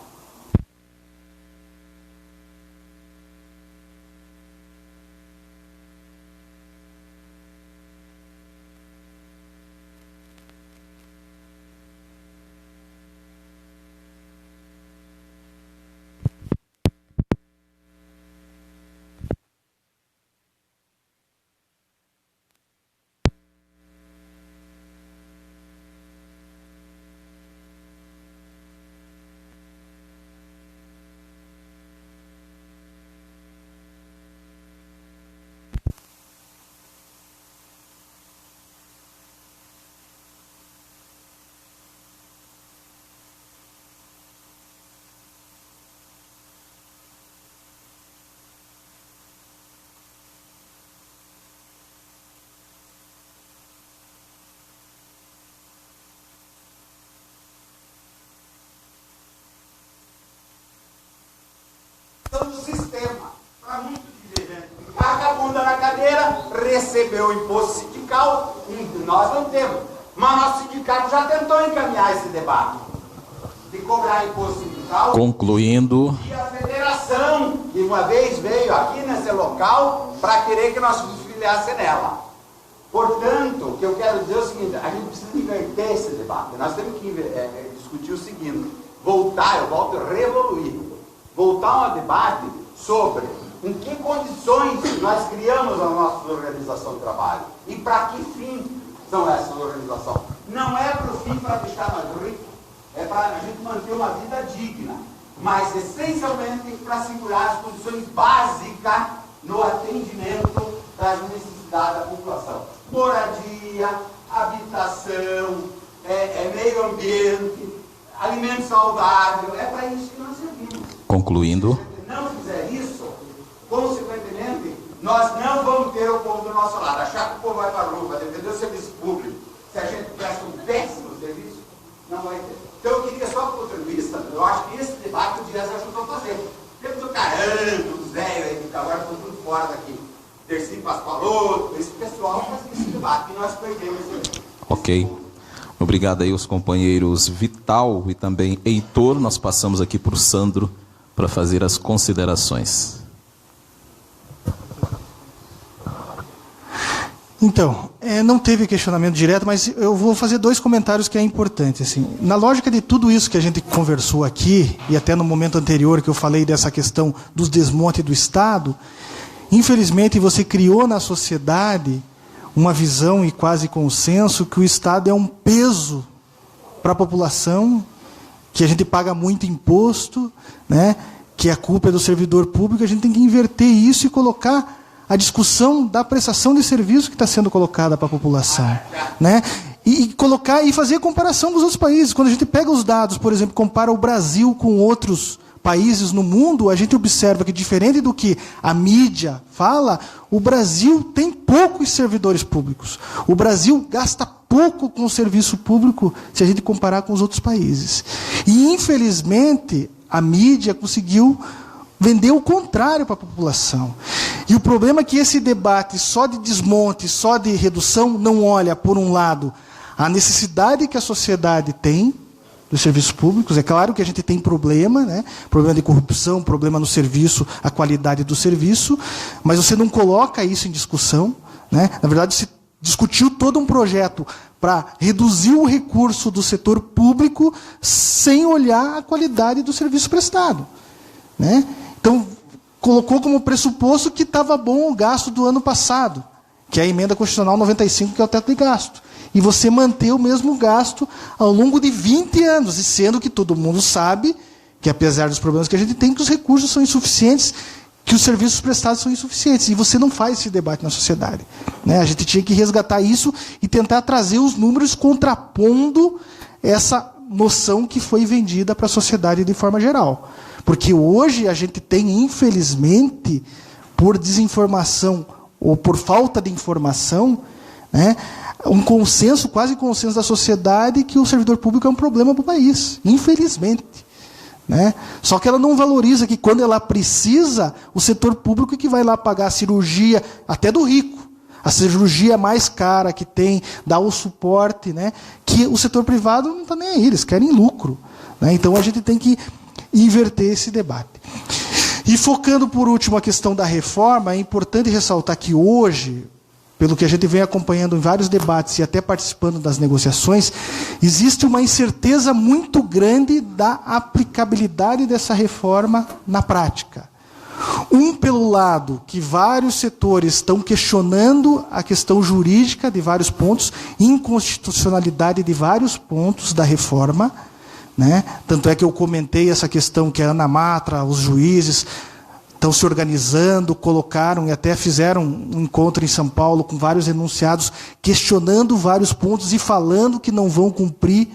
Do sistema, para muito dizer, gente, taca a bunda na cadeira, recebeu o imposto sindical, nós não temos, mas nosso sindicato já tentou encaminhar esse debate de cobrar imposto sindical. Concluindo. E a federação, que uma vez veio aqui nesse local para querer que nós nos filiassem nela. Portanto, o que eu quero dizer é o seguinte: a gente precisa inverter esse debate. Nós temos que discutir o seguinte: eu volto a revoluir. Voltar a um debate sobre em que condições nós criamos a nossa organização de trabalho e para que fim são essas organizações. Não é para o fim para deixar nós ricos, é para a gente manter uma vida digna, mas essencialmente para assegurar as condições básicas no atendimento das necessidades da população. Moradia, habitação, meio ambiente, alimento saudável, é para isso que nós servimos. Concluindo. Se não fizer isso, consequentemente, nós não vamos ter o povo do nosso lado. Achar que o povo vai para a rua, vai defender o serviço público, se a gente presta um péssimo serviço, não vai ter. Então eu queria só para o ponto de vista, eu acho que esse debate o Dias ajudou a fazer. Temos o Carando, os velhos aí, que agora estão tudo fora daqui. Tercinho Pascoaloto, esse pessoal faz esse debate e nós perdemos esse. Ok. Obrigado aí aos companheiros Vital e também Heitor. Nós passamos aqui para o Sandro para fazer as considerações. Então, não teve questionamento direto, mas eu vou fazer 2 comentários que é importante. Assim, na lógica de tudo isso que a gente conversou aqui, e até no momento anterior que eu falei dessa questão dos desmontes do Estado, infelizmente você criou na sociedade uma visão e quase consenso que o Estado é um peso para a população, que a gente paga muito imposto, né, que a culpa é do servidor público. A gente tem que inverter isso e colocar a discussão da prestação de serviço que está sendo colocada para a população, né? E colocar e fazer a comparação com os outros países. Quando a gente pega os dados, por exemplo, compara o Brasil com outros países no mundo, a gente observa que, diferente do que a mídia fala, o Brasil tem poucos servidores públicos. O Brasil gasta pouco com o serviço público se a gente comparar com os outros países. E, infelizmente, a mídia conseguiu vender o contrário para a população. E o problema é que esse debate só de desmonte, só de redução, não olha, por um lado, a necessidade que a sociedade tem dos serviços públicos. É claro que a gente tem problema, né? Problema de corrupção, problema no serviço, a qualidade do serviço, mas você não coloca isso em discussão, né? Na verdade, se discutiu todo um projeto para reduzir o recurso do setor público sem olhar a qualidade do serviço prestado, né? Então, colocou como pressuposto que estava bom o gasto do ano passado, que é a emenda constitucional 95, que é o teto de gasto. E você manter o mesmo gasto ao longo de 20 anos, e sendo que todo mundo sabe que, apesar dos problemas que a gente tem, que os recursos são insuficientes, que os serviços prestados são insuficientes. E você não faz esse debate na sociedade, né? A gente tinha que resgatar isso e tentar trazer os números contrapondo essa noção que foi vendida para a sociedade de forma geral. Porque hoje a gente tem, infelizmente, por desinformação ou por falta de informação, né, um consenso, quase consenso da sociedade, que o servidor público é um problema para o país, infelizmente, né? Só que ela não valoriza que, quando ela precisa, o setor público é que vai lá pagar a cirurgia, até do rico, a cirurgia mais cara que tem, dá o suporte, né, que o setor privado não está nem aí, eles querem lucro, né? Então a gente tem que inverter esse debate. E focando, por último, a questão da reforma, é importante ressaltar que hoje, pelo que a gente vem acompanhando em vários debates e até participando das negociações, existe uma incerteza muito grande da aplicabilidade dessa reforma na prática. Pelo lado, que vários setores estão questionando a questão jurídica de vários pontos, inconstitucionalidade de vários pontos da reforma, né? Tanto é que eu comentei essa questão que a Ana Matra, os juízes estão se organizando, colocaram e até fizeram um encontro em São Paulo com vários enunciados, questionando vários pontos e falando que não vão cumprir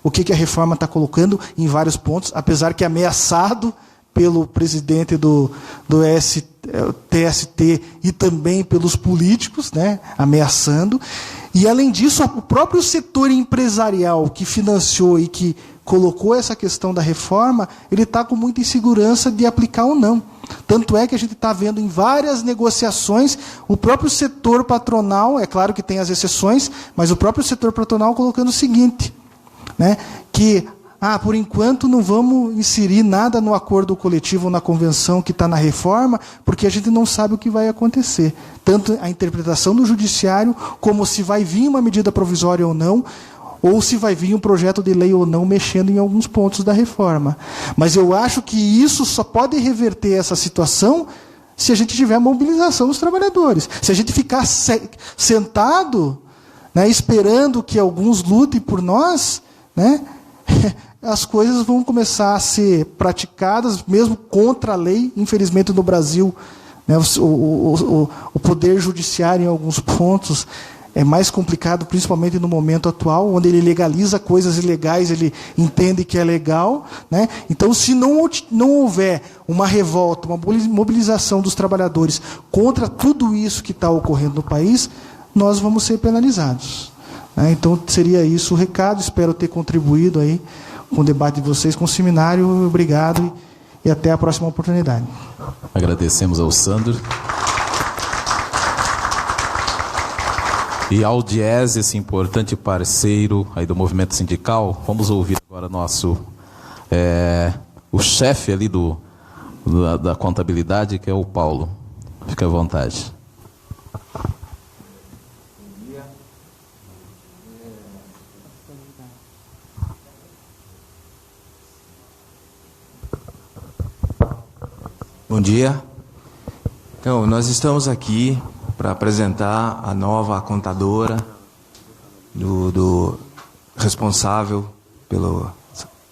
o que a reforma está colocando em vários pontos, apesar que ameaçado pelo presidente do TST e também pelos políticos, né, ameaçando. E, além disso, o próprio setor empresarial que financiou e que colocou essa questão da reforma, ele está com muita insegurança de aplicar ou não. Tanto é que a gente está vendo em várias negociações o próprio setor patronal, é claro que tem as exceções, mas o próprio setor patronal colocando o seguinte, né, que, por enquanto não vamos inserir nada no acordo coletivo ou na convenção que está na reforma, porque a gente não sabe o que vai acontecer. Tanto a interpretação do judiciário, como se vai vir uma medida provisória ou não, ou se vai vir um projeto de lei ou não, mexendo em alguns pontos da reforma. Mas eu acho que isso só pode reverter essa situação se a gente tiver mobilização dos trabalhadores. Se a gente ficar sentado, né, esperando que alguns lutem por nós, né, as coisas vão começar a ser praticadas, mesmo contra a lei. Infelizmente, no Brasil, né, o poder judiciário, em alguns pontos, é mais complicado, principalmente no momento atual, onde ele legaliza coisas ilegais, ele entende que é legal, né? Então, se não houver uma revolta, uma mobilização dos trabalhadores contra tudo isso que está ocorrendo no país, nós vamos ser penalizados, né? Então, seria isso o recado. Espero ter contribuído aí com o debate de vocês, com o seminário. Obrigado e até a próxima oportunidade. Agradecemos ao Sandro. E ao Diese, esse importante parceiro aí do movimento sindical. Vamos ouvir agora o chefe ali da contabilidade, que é o Paulo. Fique à vontade. Bom dia. Então, nós estamos aqui para apresentar a nova contadora do responsável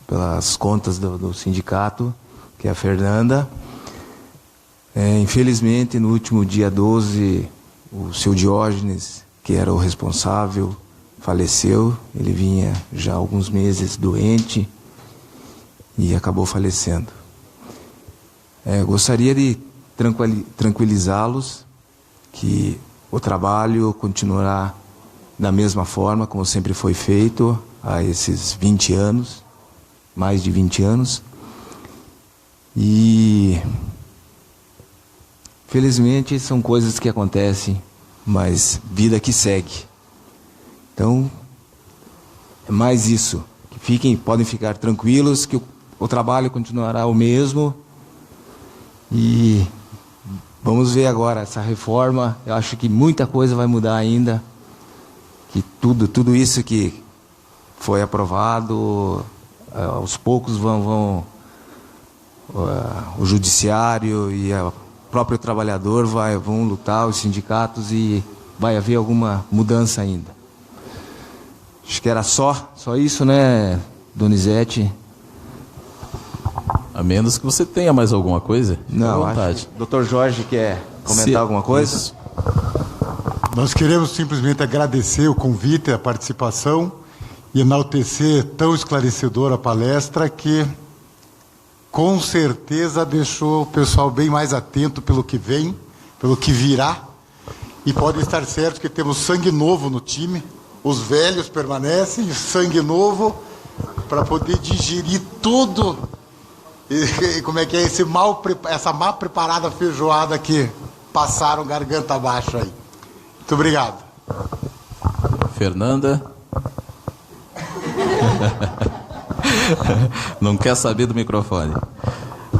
pelas contas do sindicato, que é a Fernanda. Infelizmente, no último dia 12, o seu Diógenes, que era o responsável, faleceu. Ele vinha já há alguns meses doente e acabou falecendo. Gostaria de tranquilizá-los que o trabalho continuará da mesma forma como sempre foi feito há esses 20 anos, mais de 20 anos. E felizmente são coisas que acontecem, mas vida que segue. Então, é mais isso. Podem ficar tranquilos que o trabalho continuará o mesmo. E vamos ver agora essa reforma. Eu acho que muita coisa vai mudar ainda. Que tudo isso que foi aprovado, aos poucos o judiciário e o próprio trabalhador vão lutar, os sindicatos, e vai haver alguma mudança ainda. Acho que era só isso, né, Donizete? A menos que você tenha mais alguma coisa. Não, acho que o Dr. Jorge quer comentar alguma coisa? Isso. Nós queremos simplesmente agradecer o convite, a participação e enaltecer tão esclarecedora a palestra que com certeza deixou o pessoal bem mais atento pelo que vem, pelo que virá, e pode estar certo que temos sangue novo no time, os velhos permanecem, sangue novo, para poder digerir tudo, e como é que é essa mal preparada feijoada que passaram garganta abaixo aí. Muito obrigado. Fernanda? Não quer saber do microfone.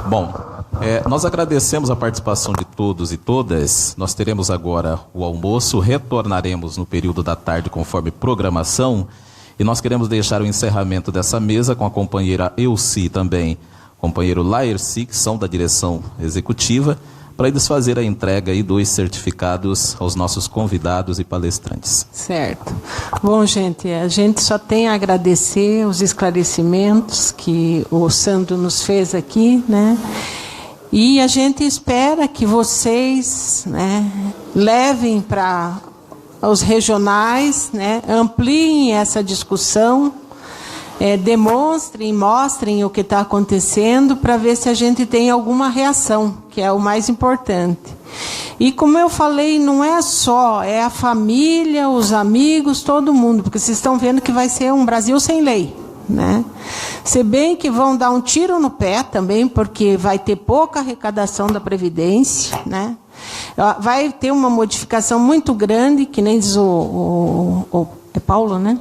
Bom, nós agradecemos a participação de todos e todas. Nós teremos agora o almoço, retornaremos no período da tarde conforme programação, e nós queremos deixar o encerramento dessa mesa com a companheira Elci e também o companheiro Laerci, que são da direção executiva, para eles fazer a entrega aí dos certificados aos nossos convidados e palestrantes. Certo. Bom, gente, a gente só tem a agradecer os esclarecimentos que o Sandro nos fez aqui, né? E a gente espera que vocês, né, levem para os regionais, né, ampliem essa discussão, demonstrem, mostrem o que está acontecendo para ver se a gente tem alguma reação, que é o mais importante. E como eu falei, não é só, é a família, os amigos, todo mundo, porque vocês estão vendo que vai ser um Brasil sem lei, né? Se bem que vão dar um tiro no pé também, porque vai ter pouca arrecadação da Previdência, né? Vai ter uma modificação muito grande, que nem diz é Paulo, né?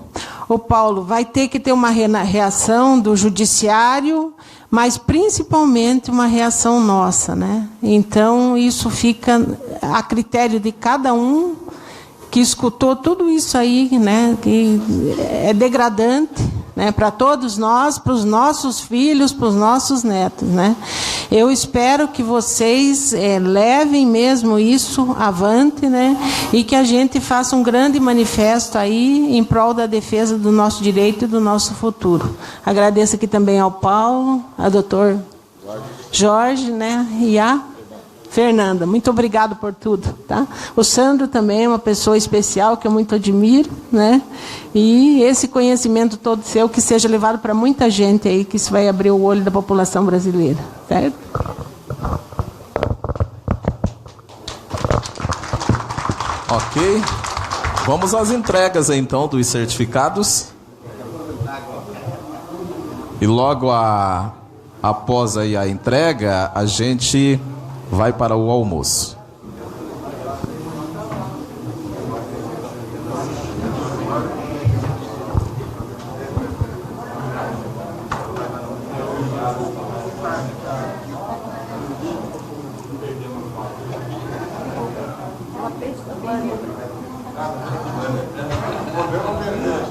O Paulo vai ter que ter uma reação do judiciário, mas principalmente uma reação nossa, né? Então, isso fica a critério de cada um que escutou tudo isso aí, né? Que é degradante, né? Para todos nós, para os nossos filhos, para os nossos netos, né? Eu espero que vocês levem mesmo isso avante, né? E que a gente faça um grande manifesto aí em prol da defesa do nosso direito e do nosso futuro. Agradeço aqui também ao Paulo, ao doutor Jorge, né? E a Fernanda. Muito obrigado por tudo, tá? O Sandro também é uma pessoa especial que eu muito admiro, né? E esse conhecimento todo seu que seja levado para muita gente aí, que isso vai abrir o olho da população brasileira, certo? Ok. Vamos às entregas então dos certificados. E logo após aí a entrega, a gente vai para o almoço. Vou ver.